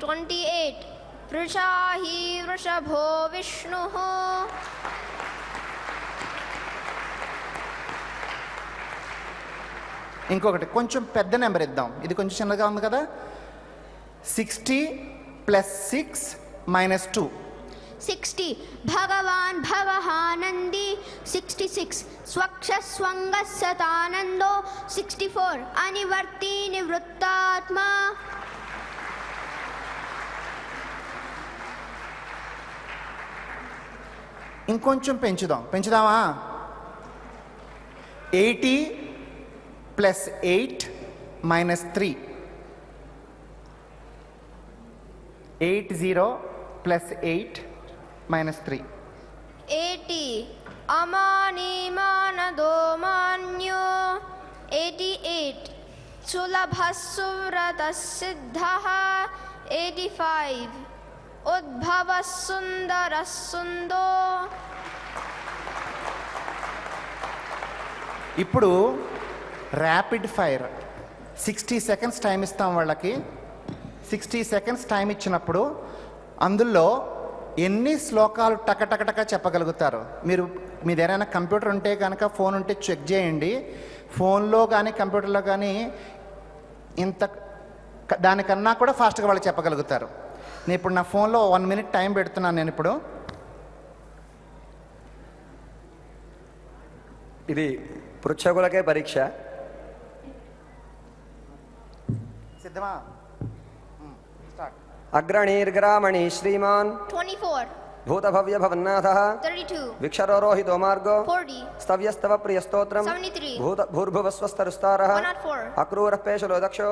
28. వృషాహి వృషభో విష్ణుః. ఇంకొకటి కొంచెం పెద్ద నెంబర్ ఇద్దాం, ఇది కొంచెం చిన్నగా ఉంది కదా. 60 + 6 - 2. 60. భగవాన్ భగహానంది 66. స్వక్షస్వంగ సతానందో 64. అనివర్తి నివృత్తాత్మ. ఇంకొంచెం పెంచుదామా? 80 + 8 - 3. 80 + 8 - 3. 80. అమాని మానదో మాన్యో 88. సులభ సువ్రత సిద్ధ 85. ఉద్భవ సుందర సుందో. ఇప్పుడు ర్యాపిడ్ ఫైర్ 60 సెకండ్స్ టైం ఇస్తాం వాళ్ళకి. 60 సెకండ్స్ టైం ఇచ్చినప్పుడు అందులో ఎన్ని శ్లోకాలు టకటకటక చెప్పగలుగుతారు? మీరు మీ దగ్గర కంప్యూటర్ ఉంటే కనుక, ఫోన్ ఉంటే చెక్ చేయండి. ఫోన్లో కానీ కంప్యూటర్లో కానీ ఇంత దానికన్నా కూడా ఫాస్ట్గా వాళ్ళు చెప్పగలుగుతారు. నేను ఇప్పుడు నా ఫోన్లో 1 మినిట్ టైం పెడుతున్నాను. నేను ఇప్పుడు ఇది పృచ్ఛకులకే పరీక్ష. సిద్ధమా? స్టార్ట్. అగ్రణీర్గ్రామణి శ్రీమాన్ 24. భూతభవ్య భవన్నాథః 32. విక్షరోరోహితో మార్గో 40. స్తవ్యస్తవ ప్రియస్తోత్రం 73. భూర్భువస్వస్తరుస్తారః 104. అక్రూరః పేషలో దక్షో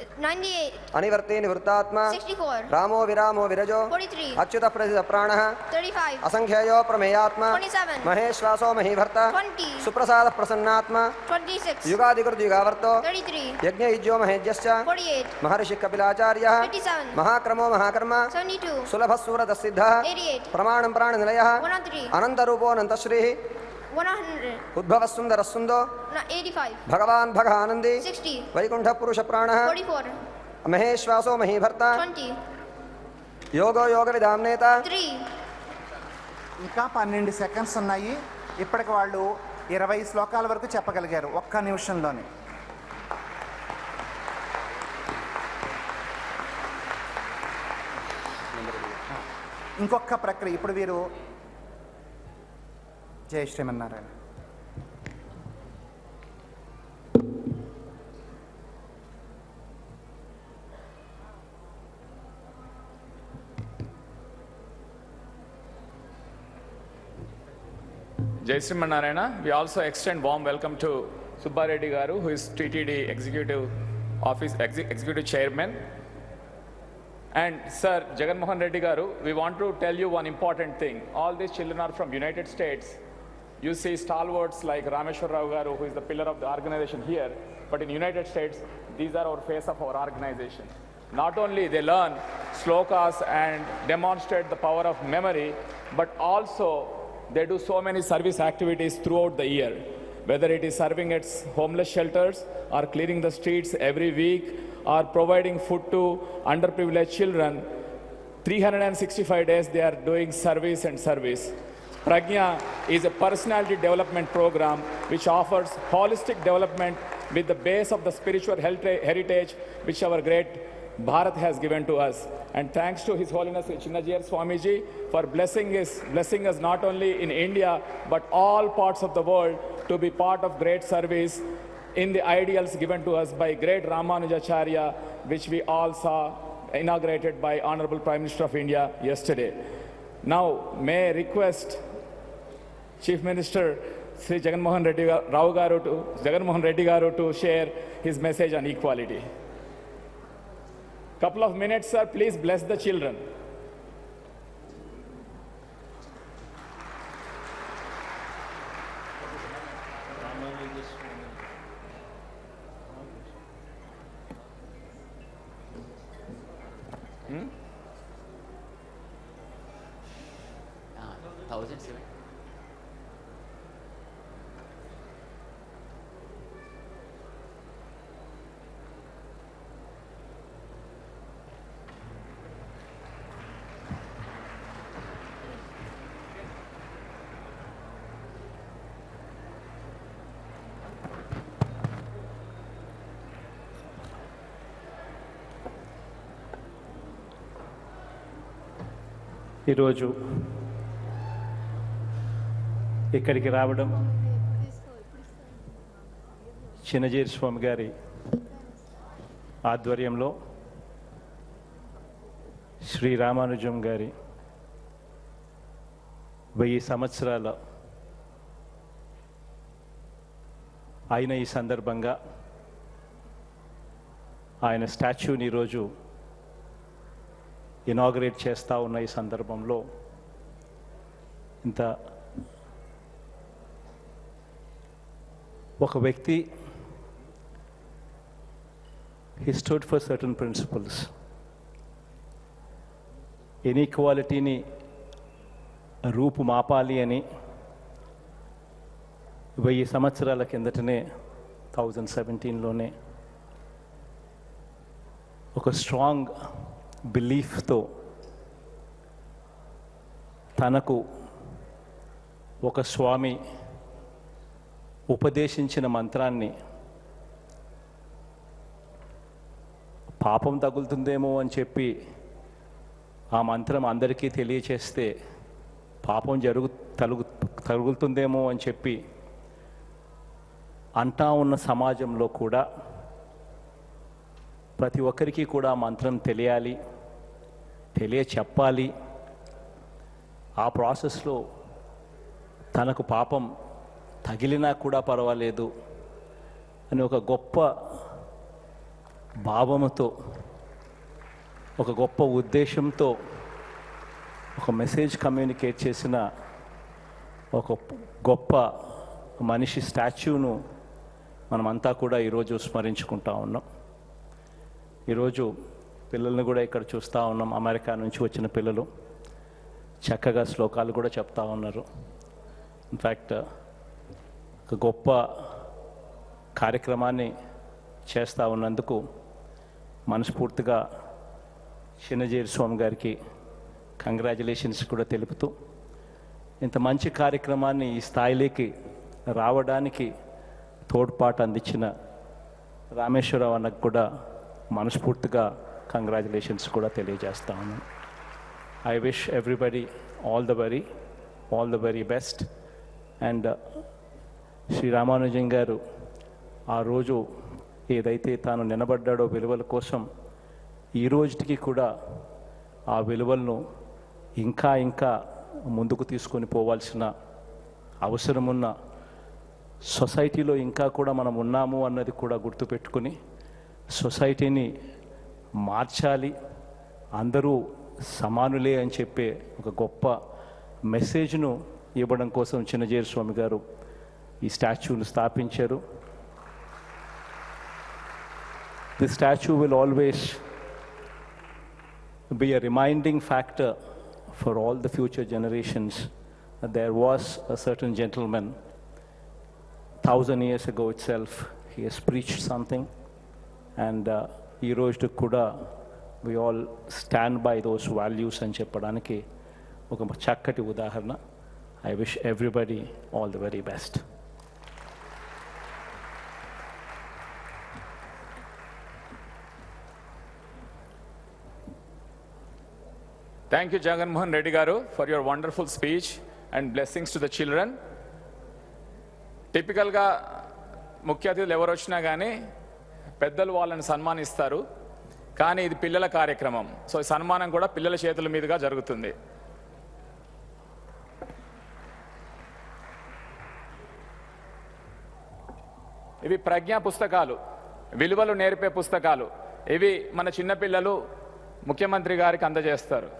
98. అనివర్తి నివృత్తాత్మ 64. రామో విరామో విరజో 43. అచ్యుత ప్రసిద్ధ ప్రాణః 35. అసంఖ్యయో ప్రమేయాత్మ 27. మహేశ్వాసో మహీభర్త 20. సుప్రసాద ప్రసన్నాత్మ 26. యుగాదికృతయుగావర్తో 33. యజ్ఞయుజ్యో మహేజ్యశ్చ 48. మహర్షి కపిలాచార్యః 57. మహాక్రమో మహాకర్మ 72. సులభ సూరత సిద్ధః 88. ప్రమాణం ప్రాణనిలయః 103. అనంతరూపో అనంతశ్రీః 100. ఉద్భవ సుందర సుందో 85. భగవాన్ భగానంది 60. వైకుంఠ పురుష ప్రాణః 44. మహేశ్వాసో మహీభర్త 20. యోగో యోగ విధామ్నేత 3. ఇంకా 12 సెకండ్స్ ఉన్నాయి. ఇప్పటికి వాళ్ళు 20 శ్లోకాల వరకు చెప్పగలిగారు ఒక్క నిమిషంలోనే. ఇంకొక ప్రక్రియ. ఇప్పుడు వీరు జై Srimannarayana. Jai Srimanarayana. We also extend warm welcome to Subba Reddy Garu, who is TTD Executive Chairman. And Sir Jagan Mohan Reddy Garu, we want to tell you one important thing. All these children are from United States. You see stalwarts like Rameshwar Rao Garu, who is the pillar of the organization here, but in United States, these are our face of our organization. Not only they learn slokas and demonstrate the power of memory, but also they do so many service activities throughout the year, whether it is serving at homeless shelters or clearing the streets every week or providing food to underprivileged children. 365 days they are doing service and service. Pragya is a personality development program which offers holistic development with the base of the spiritual heritage which our great Bharat has given to us. And thanks to His Holiness Chinnajiyar Swamiji for blessing us not only in India but all parts of the world to be part of great service in the ideals given to us by great Ramanujacharya, which we all saw inaugurated by Honorable Prime Minister of India yesterday. Now, may I request Chief Minister Sri Jagan Reddy Garu to share his message on equality. Couple of minutes, sir. Please bless the children. Hmm? 1,007. ఈరోజు ఇక్కడికి రావడం చిన్నజీరి స్వామి గారి ఆధ్వర్యంలో శ్రీ రామానుజం గారి 1000 సంవత్సరాల అయిన ఈ సందర్భంగా ఆయన స్టాచ్యూని ఈరోజు ఇనాగరేట్ చేస్తూ ఉన్న ఈ సందర్భంలో ఇంత ఒక వ్యక్తి he stood for certain principles. ఇన్ఈక్వాలిటీని రూపుమాపాలి అని 1000 సంవత్సరాల కిందటనే 2017లోనే ఒక స్ట్రాంగ్ బిలీఫ్తో తనకు ఒక స్వామి ఉపదేశించిన మంత్రాన్ని పాపం తగులుతుందేమో అని చెప్పి ఆ మంత్రం అందరికీ తెలియచేస్తే పాపం తగులుతుందేమో అని చెప్పి అంటా ఉన్న సమాజంలో కూడా ప్రతి ఒక్కరికి కూడా మంత్రం తెలియాలి, చెప్పాలి. ఆ ప్రాసెస్లో తనకు పాపం తగిలినా కూడా పర్వాలేదు అని ఒక గొప్ప భావముతో, ఒక గొప్ప ఉద్దేశంతో ఒక మెసేజ్ కమ్యూనికేట్ చేసిన ఒక గొప్ప మనిషి స్టాచ్యూను మనమంతా కూడా ఈరోజు స్మరించుకుంటా ఉన్నాం. ఈరోజు పిల్లల్ని కూడా ఇక్కడ చూస్తూ ఉన్నాం. అమెరికా నుంచి వచ్చిన పిల్లలు చక్కగా శ్లోకాలు కూడా చెప్తా ఉన్నారు. ఇన్ఫ్యాక్ట్ ఒక గొప్ప కార్యక్రమాన్ని చేస్తూ ఉన్నందుకు మనస్ఫూర్తిగా చిన్నజీరి స్వామి గారికి కంగ్రాచులేషన్స్ కూడా తెలుపుతూ, ఇంత మంచి కార్యక్రమాన్ని ఈ స్థాయిలోకి రావడానికి తోడ్పాటు అందించిన రామేశ్వరరావు అన్నకు కూడా మనస్ఫూర్తిగా కంగ్రాచులేషన్స్ కూడా తెలియజేస్తా ఉన్నాను. I wish everybody all the very best. And Shri Ramanujam గారు ఆ రోజు ఏదైతే తాను నిలబడ్డాడో విలువల కోసం, ఈ రోజుకి కూడా ఆ విలువలను ఇంకా ముందుకు తీసుకొని పోవాల్సిన అవసరమున్న సొసైటీలో ఇంకా కూడా మనం ఉన్నాము అన్నది కూడా గుర్తుపెట్టుకుని సొసైటీని మార్చాలి, అందరూ సమానులే అని చెప్పే ఒక గొప్ప మెసేజ్ను ఇవ్వడం కోసం చిన్నజీరి స్వామి గారు ఈ స్టాచ్యూను స్థాపించారు. The statue will always be a reminding factor for all the future generations that there was a certain gentleman 1000 years ago itself. He has preached something, and ఈ రోజు కూడా we all stand by those values అని చెప్పడానికి ఒక చక్కటి ఉదాహరణ. I wish everybody all the very best. Thank you, Jagan Mohan Reddy garu, for your wonderful speech and blessings to the children. టిపికల్గా ముఖ్య అతిథులు ఎవరు వచ్చినా కానీ పెద్దలు వాళ్ళని సన్మానిస్తారు, కానీ ఇది పిల్లల కార్యక్రమం. సో ఈ సన్మానం కూడా పిల్లల చేతుల మీదుగా జరుగుతుంది. ఇవి ప్రజ్ఞా పుస్తకాలు, విలువలు నేర్పే పుస్తకాలు. ఇవి మన చిన్నపిల్లలు ముఖ్యమంత్రి గారికి అందజేస్తారు.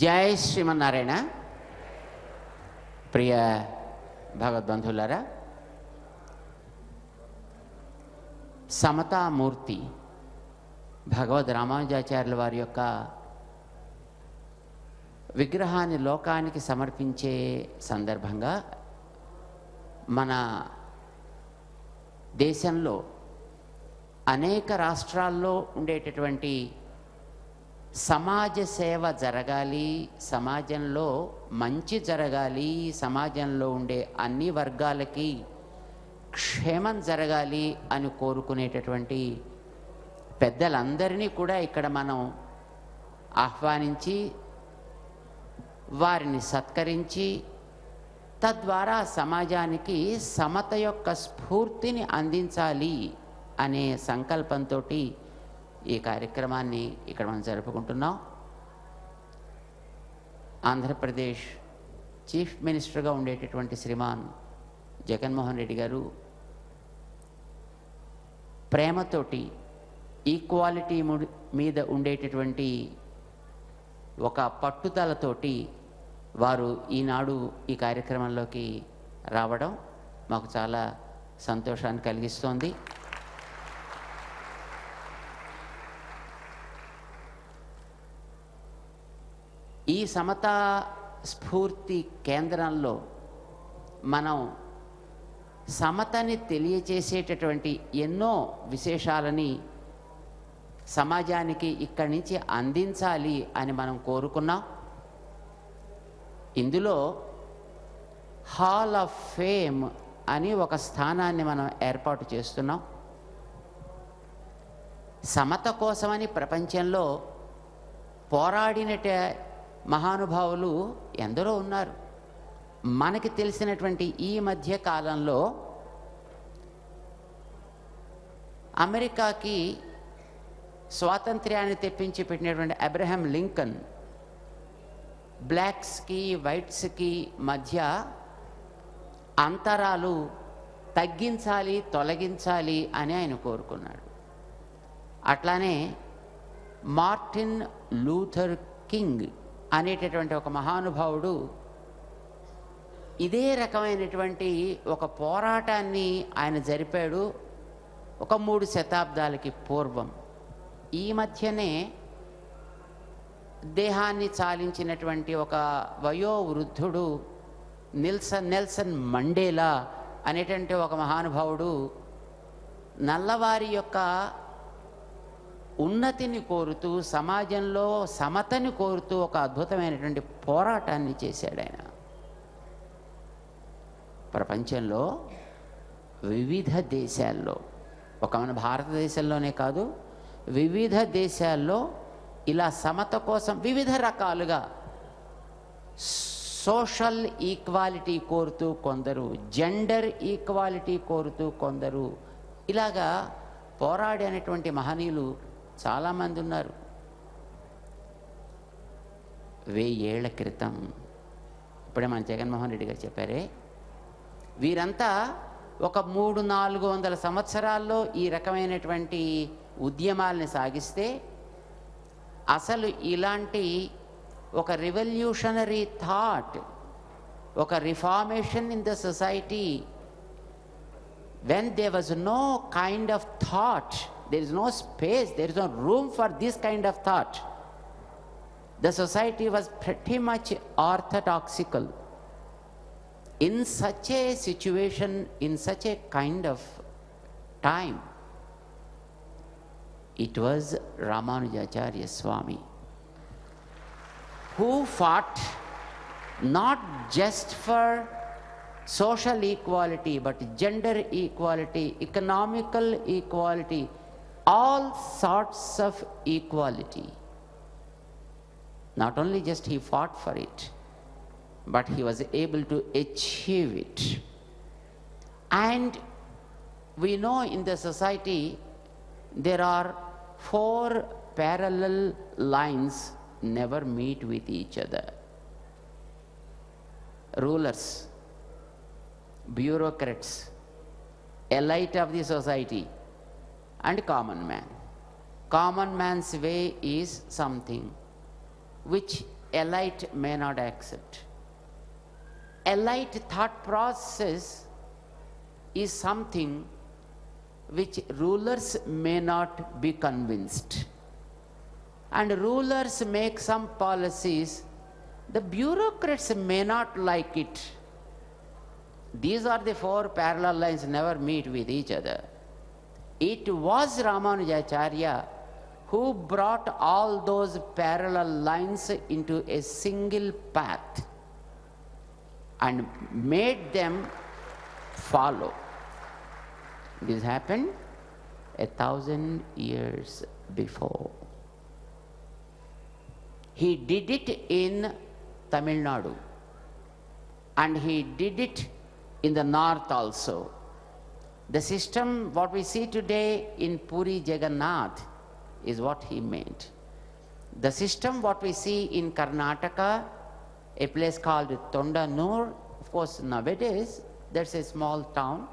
జై శ్రీమన్నారాయణ. ప్రియ భగవద్బంధువులారా, సమతామూర్తి భగవద్ రామానుజాచార్యుల వారి యొక్క విగ్రహాన్ని లోకానికి సమర్పించే సందర్భంగా మన దేశంలో అనేక రాష్ట్రాల్లో ఉండేటటువంటి సమాజ సేవ జరగాలి, సమాజంలో మంచి జరగాలి, సమాజంలో ఉండే అన్ని వర్గాలకి క్షేమం జరగాలి అని కోరుకునేటటువంటి పెద్దలందరినీ కూడా ఇక్కడ మనం ఆహ్వానించి వారిని సత్కరించి తద్వారా సమాజానికి సమత యొక్క స్ఫూర్తిని అందించాలి అనే సంకల్పంతో ఈ కార్యక్రమాన్ని ఇక్కడ మనం జరుపుకుంటున్నాం. ఆంధ్రప్రదేశ్ చీఫ్ మినిస్టర్గా ఉండేటటువంటి శ్రీమాన్ జగన్మోహన్ రెడ్డి గారు ప్రేమతోటి ఈక్వాలిటీ మీద ఉండేటటువంటి ఒక పట్టుదలతోటి వారు ఈనాడు ఈ కార్యక్రమంలోకి రావడం మాకు చాలా సంతోషాన్ని కలిగిస్తోంది. ఈ సమతా స్ఫూర్తి కేంద్రంలో మనం సమతని తెలియచేసేటటువంటి ఎన్నో విశేషాలని సమాజానికి ఇక్కడి నుంచి అందించాలి అని మనం కోరుకున్నాం. ఇందులో హాల్ ఆఫ్ ఫేమ్ అని ఒక స్థానాన్ని మనం ఏర్పాటు చేస్తున్నాం. సమత కోసమని ప్రపంచంలో పోరాడినట మహానుభావులు ఎందరో ఉన్నారు. మనకి తెలిసినటువంటి ఈ మధ్య కాలంలో అమెరికాకి స్వాతంత్ర్యాన్ని తెప్పించి పెట్టినటువంటి అబ్రహాం లింకన్ బ్లాక్స్కి వైట్స్కి మధ్య అంతరాలు తగ్గించాలి, తొలగించాలి అని ఆయన కోరుకున్నాడు. అట్లానే మార్టిన్ లూథర్ కింగ్ అనేటటువంటి ఒక మహానుభావుడు ఇదే రకమైనటువంటి ఒక పోరాటాన్ని ఆయన జరిపాడు ఒక 3 శతాబ్దాలకి పూర్వం. ఈ మధ్యనే దేహాన్ని చాలించినటువంటి ఒక వయోవృద్ధుడు నెల్సన్ మండేలా అనేటువంటి ఒక మహానుభావుడు నల్లవారి యొక్క ఉన్నతిని కోరుతూ, సమాజంలో సమతని కోరుతూ ఒక అద్భుతమైనటువంటి పోరాటాన్ని చేశాడు ఆయన. ప్రపంచంలో వివిధ దేశాల్లో, ఒక మన భారతదేశంలోనే కాదు, వివిధ దేశాల్లో ఇలా సమత కోసం వివిధ రకాలుగా సోషల్ ఈక్వాలిటీ కోరుతూ కొందరు, జెండర్ ఈక్వాలిటీ కోరుతూ కొందరు, ఇలాగా పోరాడినటువంటి మహనీయులు చాలామంది ఉన్నారు. 1000 ఏళ్ల క్రితం, ఇప్పుడే మన జగన్మోహన్ రెడ్డి గారు చెప్పారే, వీరంతా ఒక 300-400 సంవత్సరాల్లో ఈ రకమైనటువంటి ఉద్యమాల్ని సాగిస్తే అసలు ఇలాంటి ఒక రివల్యూషనరీ థాట్, ఒక reformation in the society, when there was no kind of thought, there is no space, there is no room for this kind of thought. The society was pretty much orthodoxical. In such a situation, in such a kind of time, it was Ramanujacharya Swami who fought not just for social equality, but gender equality, economical equality, all sorts of equality. Not only just he fought for it, but he was able to achieve it. And we know in the society there are 4 parallel lines never meet with each other. Rulers, bureaucrats, elite of the society, and common man. Common man's way is something which elite may not accept. Elite thought process is something which rulers may not be convinced. And rulers make some policies, the bureaucrats may not like it. These are the 4 parallel lines never meet with each other. It was Ramanujacharya who brought all those parallel lines into a single path and made them follow. This happened 1,000 years before. He did it in Tamil Nadu, and he did it in the north also. The system what we see today in Puri Jagannath is what he made. The system what we see in Karnataka, a place called Tondanur, of course nowadays that's a small town,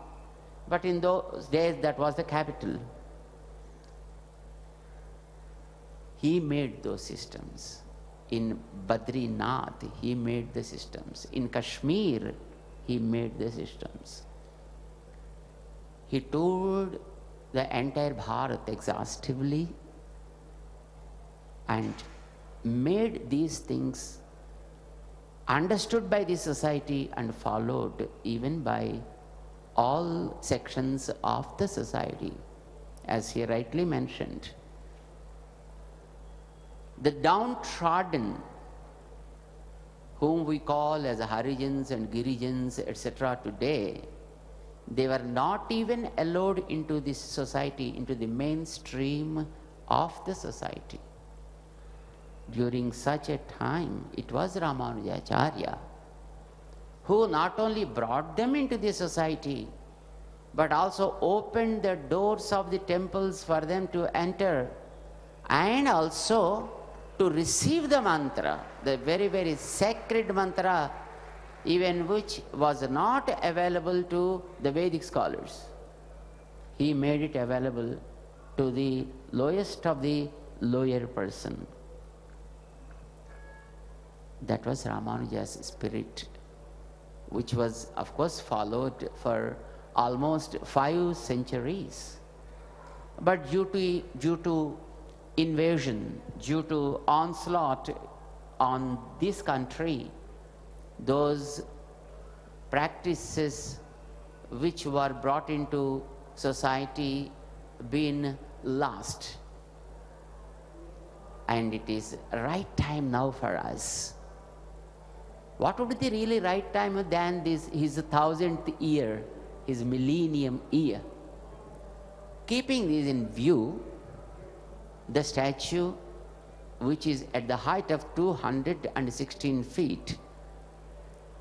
but in those days that was the capital. He made those systems. In Badrinath, he made the systems. In Kashmir, he made the systems. He toured the entire Bharat exhaustively and made these things understood by the society and followed even by all sections of the society. As he rightly mentioned, the downtrodden, whom we call as Harijans and Girijans, etc. today, they were not even allowed into this society, into the mainstream of the society. During such a time, it was Ramanujacharya who not only brought them into the society, but also opened the doors of the temples for them to enter, and also to receive the mantra, the very, very sacred mantra, even which was not available to the Vedic scholars. He made it available to the lowest of the lower person. That was Ramanuja's spirit, which was, of course, followed for almost 5 centuries. But due to invasion, due to onslaught on this country, those practices which were brought into society been lost. And it is right time now for us. What would be the really right time than this, his 1000th year, his millennium year? Keeping this in view, the statue, which is at the height of 216 feet,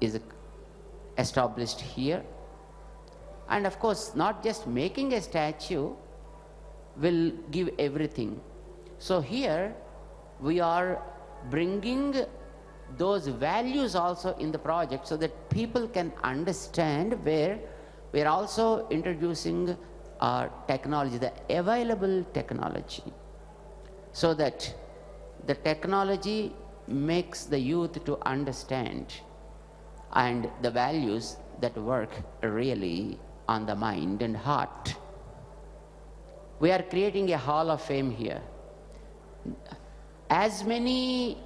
is established here. And of course, not just making a statue will give everything. So here we are bringing those values also in the project so that people can understand, where we are also introducing technology, the available technology, so that the technology makes the youth to understand and the values that work really on the mind and heart. We are creating a hall of fame here. As many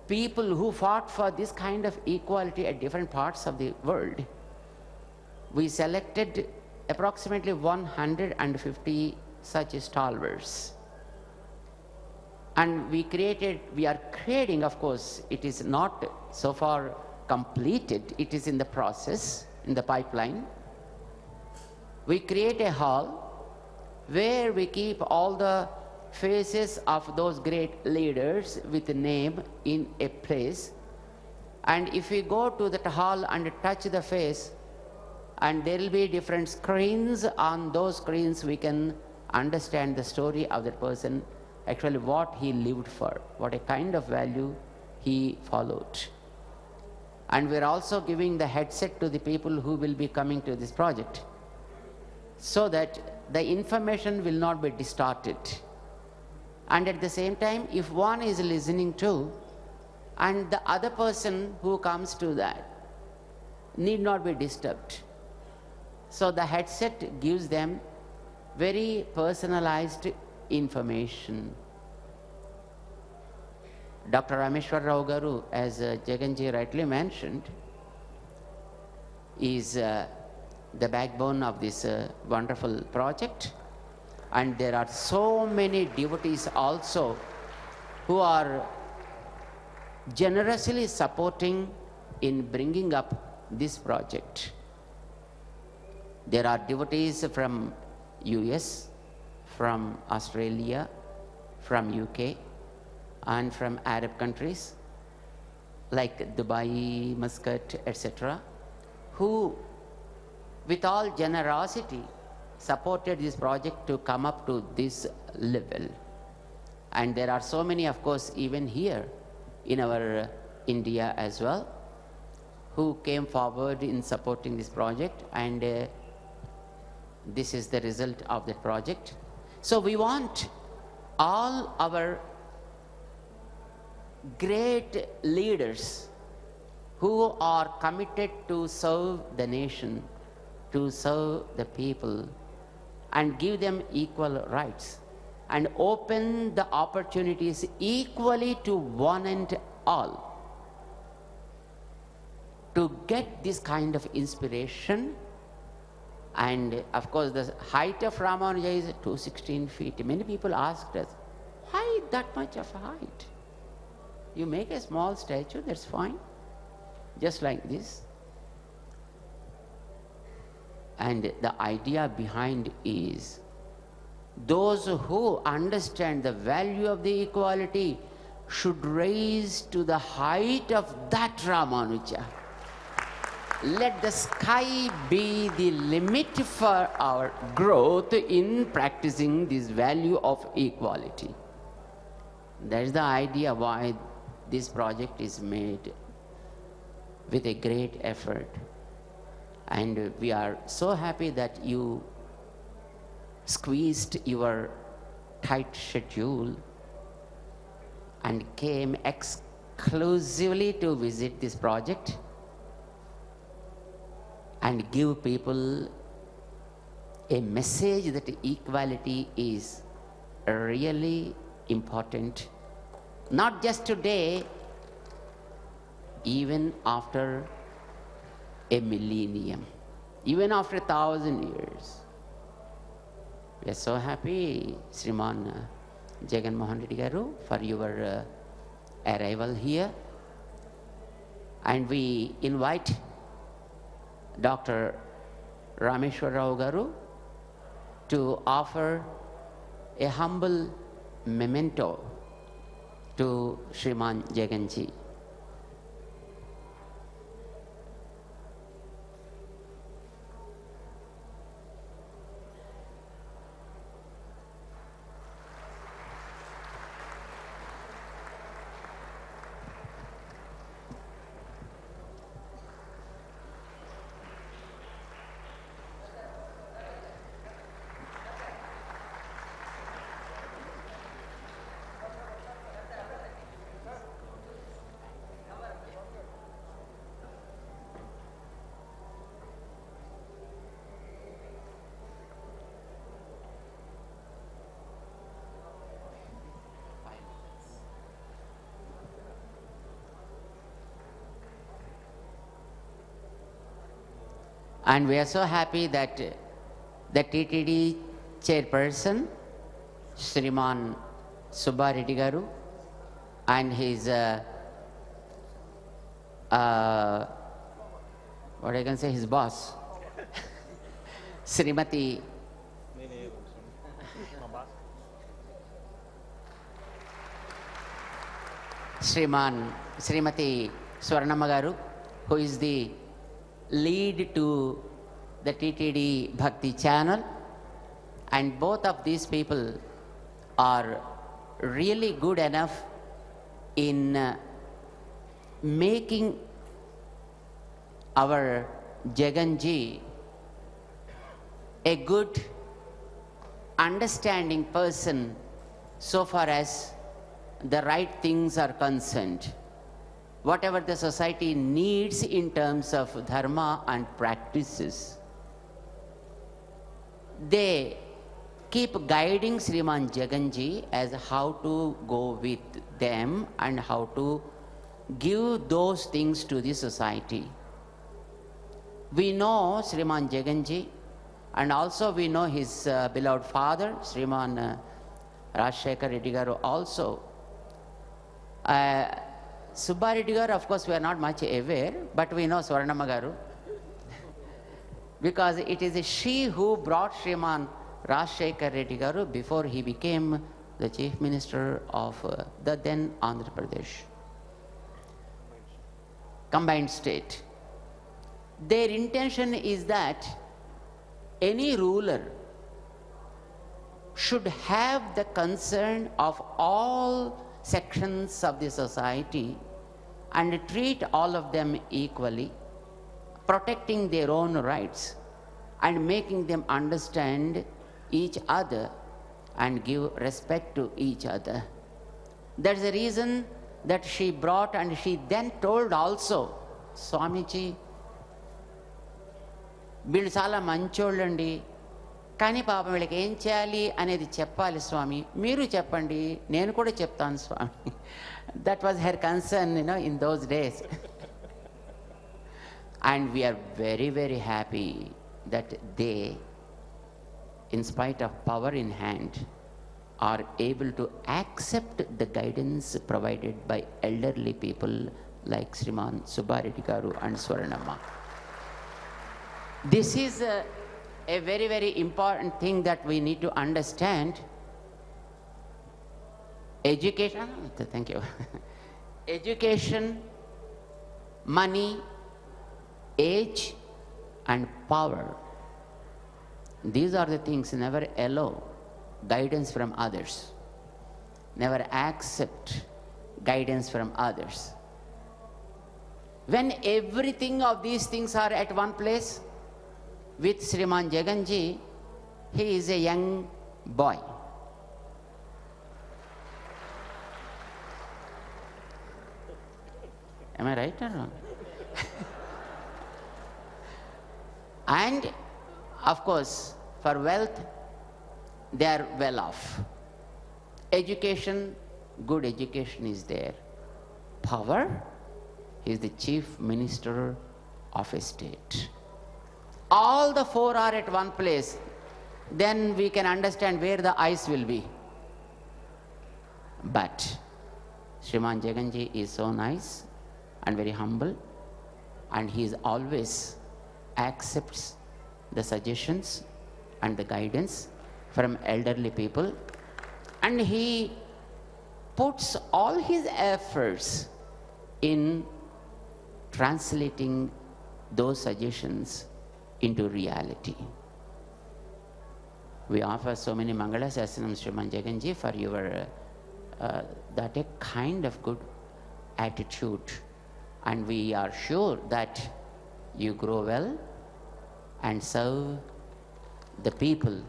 people who fought for this kind of equality at different parts of the world, we selected approximately 150 such stalwarts. And we are creating, of course, it is not so far completed, it is in the process, in the pipeline. We create a hall where we keep all the faces of those great leaders with a name in a place. And if we go to that hall and touch the face, and there will be different screens, on those screens we can understand the story of that person, actually what he lived for, what a kind of value he followed. And we're also giving the headset to the people who will be coming to this project, so that the information will not be distorted. And at the same time, if one is listening to, and the other person who comes to that need not be disturbed. So the headset gives them very personalized information. Dr. Rameshwar Rao Garu, as Jaganji rightly mentioned, is the backbone of this wonderful project. And there are so many devotees also who are generously supporting in bringing up this project. There are devotees from US, from Australia, from UK, and from Arab countries like Dubai, Muscat, etc., who with all generosity supported this project to come up to this level. And there are so many, of course, even here in our India as well, who came forward in supporting this project, and this is the result of the project. So we want all our great leaders who are committed to serve the nation, to serve the people, and give them equal rights, and open the opportunities equally to one and all, to get this kind of inspiration. And of course, the height of Ramanuja is 216 feet. Many people asked us, why that much of height? You make a small statue, that's fine, just like this. And the idea behind is, those who understand the value of the equality should raise to the height of that Ramanuja. Let the sky be the limit for our growth in practicing this value of equality. That is the idea why this project is made. with a great effort. And we are so happy that you squeezed your tight schedule and came exclusively to visit this project and give people a message that equality is really important, not just today, even after a millennium, even after 1,000 years. We are so happy, Sriman Jagan Mohan Reddy Garu, for your arrival here. And we invite Dr. Rameshwara Garu to offer a humble memento to Sriman Jaganji. And we are so happy that the TTD chairperson, Sriman Subba Reddy Garu, and his, what I can say, his boss, Srimati Srimati Swarnamma Garu, who is the lead to the TTD Bhakti Channel, and both of these people are really good enough in making our Jaganji a good understanding person so far as the right things are concerned. Whatever the society needs in terms of dharma and practices, they keep guiding Sriman Jaganji as how to go with them and how to give those things to the society. We know Sriman Jaganji, and also we know his beloved father, Sriman Rajshekar Reddy Garu also. Subba Reddy Garu, of course, we are not much aware, but we know Swarnamma Garu, because it is she who brought Sriman Rajshekar Reddy Garu before he became the Chief Minister of the then Andhra Pradesh combined state. Their intention is that any ruler should have the concern of all sections of the society and treat all of them equally, protecting their own rights and making them understand each other and give respect to each other. That's the reason that she brought, and she then told also, Swamiji, వీళ్ళు చాలా మంచోళ్ళండి, కానీ పాపం వీళ్ళకి ఏం చేయాలి అనేది చెప్పాలి స్వామి, మీరు చెప్పండి, నేను కూడా చెప్తాను స్వామి. That was her concern, in those days. And we are very, very happy that they, in spite of power in hand, are able to accept the guidance provided by elderly people like Sriman Subba Reddy Garu and Swarnamma. This is a very, very important thing that we need to understand. Education, thank you. Education, money, age, and power. These are the things. Never allow guidance from others. Never accept guidance from others. When everything of these things are at one place, with Sriman Jaganji, he is a young boy. Am I right or wrong? And of course, for wealth, they are well off. Education, good education is there. Power, he is the chief minister of a state. All the four are at one place, then we can understand where the ice will be. But Sriman Jaganji is so nice and very humble, and he is always accepts the suggestions and the guidance from elderly people, and he puts all his efforts in translating those suggestions into reality. We offer so many Mangala Sasanams, Sriman Jaganji, for your that a kind of good attitude, and we are sure that you grow well and serve the people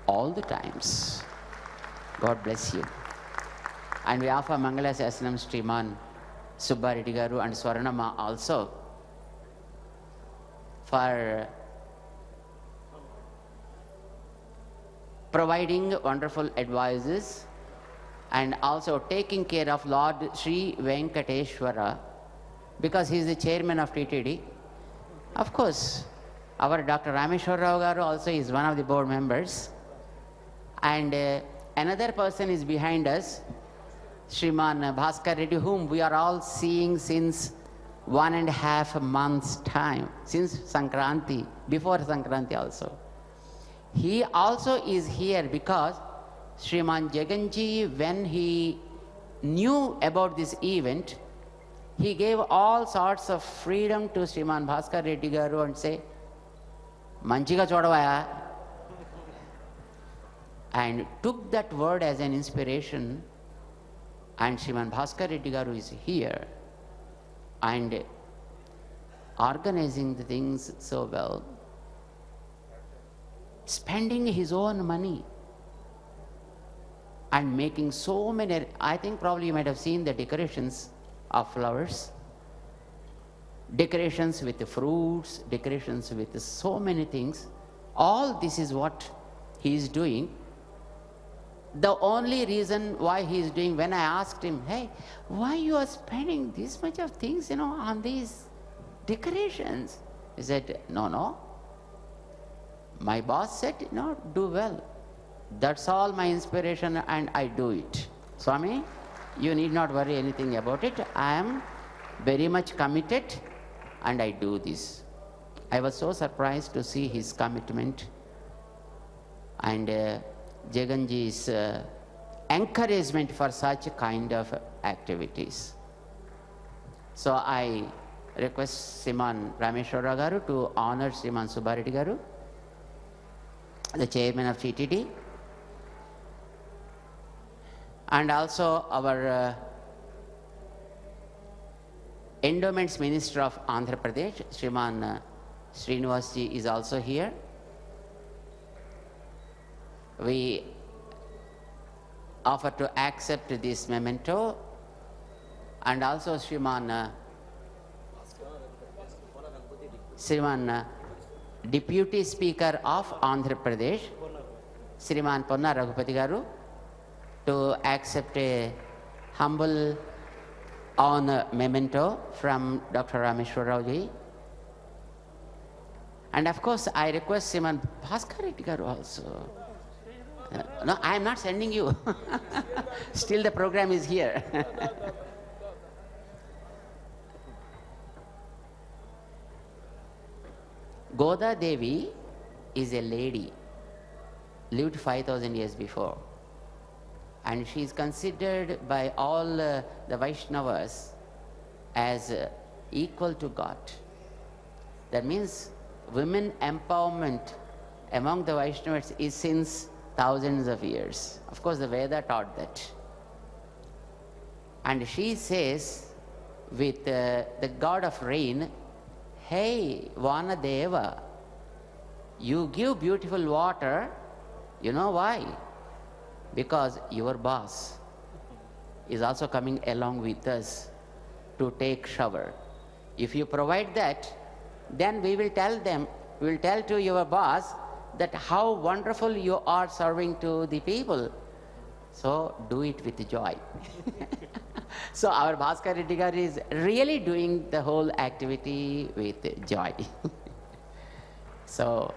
all the times. God bless you. And we offer Mangala Sasanam Sriman Subba Reddy Garu and Swaranama also for providing wonderful advices and also taking care of Lord Sri Venkateswara, because he is the chairman of TTD. Of course, our Dr. Rameshwar Rao Garu also is one of the board members. And another person is behind us, Sriman Bhaskar Reddy, whom we are all seeing since 1.5 months' time, since Sankranti, before Sankranti also. He also is here because Sriman Jaganji, when he knew about this event, he gave all sorts of freedom to Sriman Bhaskar Reddy Garu and say, Manchiga chodavaya, and took that word as an inspiration. And Sriman Bhaskar Reddy Garu is here and organizing the things so well, spending his own money and making so many. I think probably you might have seen the decorations of flowers, decorations with the fruits, decorations with so many things. All this is what he is doing. The only reason why he is doing, when I asked him, hey, why you are spending this much of things, on these decorations? He said, no. My boss said, do well. That's all my inspiration and I do it. Swami, you need not worry anything about it. I am very much committed and I do this. I was so surprised to see his commitment and Jaganji's encouragement for such kind of activities. So I request Sriman Rameshwara Garu to honor Sriman Subba Reddy Garu, the chairman of TTD, and also our Endowments Minister of Andhra Pradesh, Sriman Srinivasji is also here. We offer to accept this memento, and also Sriman Deputy Speaker of Andhra Pradesh, Sriman Ponna Raghupati Garu, to accept a humble honor memento from Dr. Rameshwar Rao ji. And of course, I request Sriman Bhaskar Reddy Garu also. No, I am not sending you. Still the program is here. Goda Devi is a lady, lived 5,000 years before. And she is considered by all the Vaishnavas as equal to God. That means women empowerment among the Vaishnavas is since thousands of years. Of course, the Veda taught that. And she says, with the god of rain, "Hey, Vanadeva, you give beautiful water. You know why? Because your boss is also coming along with us to take shower. If you provide that, then we will tell to your boss that how wonderful you are serving to the people. So do it with joy." So our Bhaskar Reddy garu is really doing the whole activity with joy. So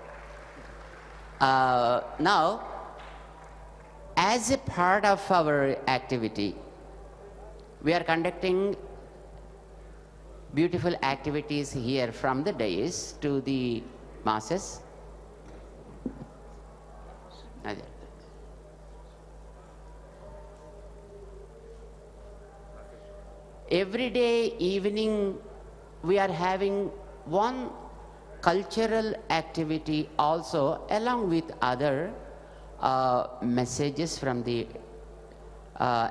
now, as a part of our activity, we are conducting beautiful activities here from the dais to the masses. Every day evening we are having one cultural activity also, along with other messages from the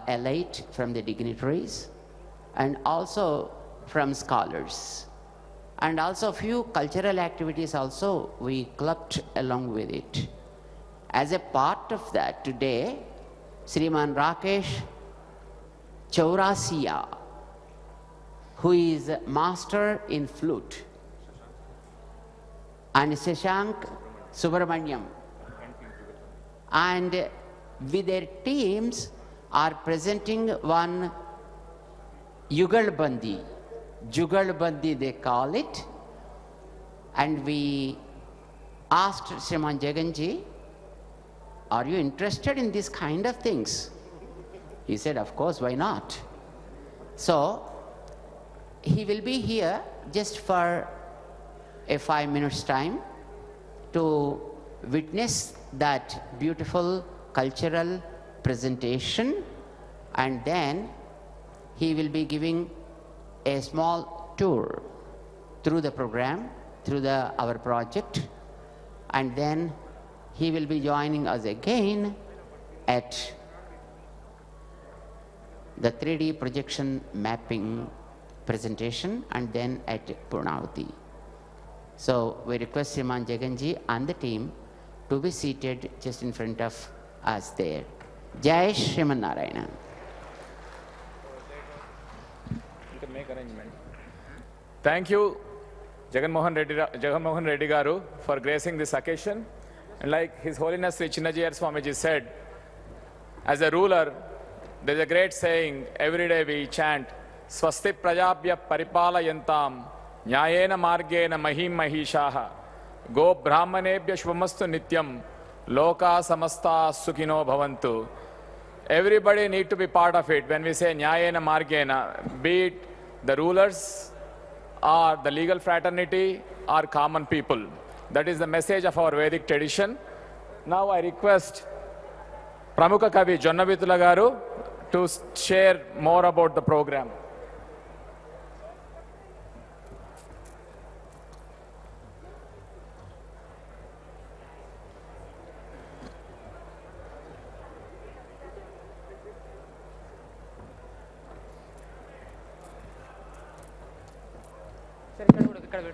elite, from the dignitaries, and also from scholars. And also few cultural activities also we clubbed along with it. As a part of that, today, Sriman Rakesh Chaurasia, who is master in flute, and Shashank Subramanyam, and with their teams are presenting one Jugalbandi they call it. And we asked Sriman Jaganji, "Are you interested in this kind of things?" He said, "Of course, why not?" So he will be here just for a 5 minutes time to witness that beautiful cultural presentation, and then he will be giving a small tour through the program, through our project, and then he will be joining us again at the 3D projection mapping presentation, and then at Purnavati. So we request Sriman Jaganji and the team to be seated just in front of us there. Jai Shriman Narayana. You can make arrangement. Thank you, Jagan Mohan Reddy garu, for gracing this occasion. And like His Holiness Sri Chinnajiyar Swamiji said, as a ruler, there's a great saying, every day we chant, "Swasti prajabhya paripalayantam, nyayena margena mahim mahishaha, go brahmanebhya shubhamastu nityam, loka samasta sukhino bhavantu." Everybody need to be part of it. When we say nyayena margena, be it the rulers or the legal fraternity or common people. That is the message of our Vedic tradition. Now I request Pramukha Kavi Jonnavitula garu to share more about the program. Sir, ikkada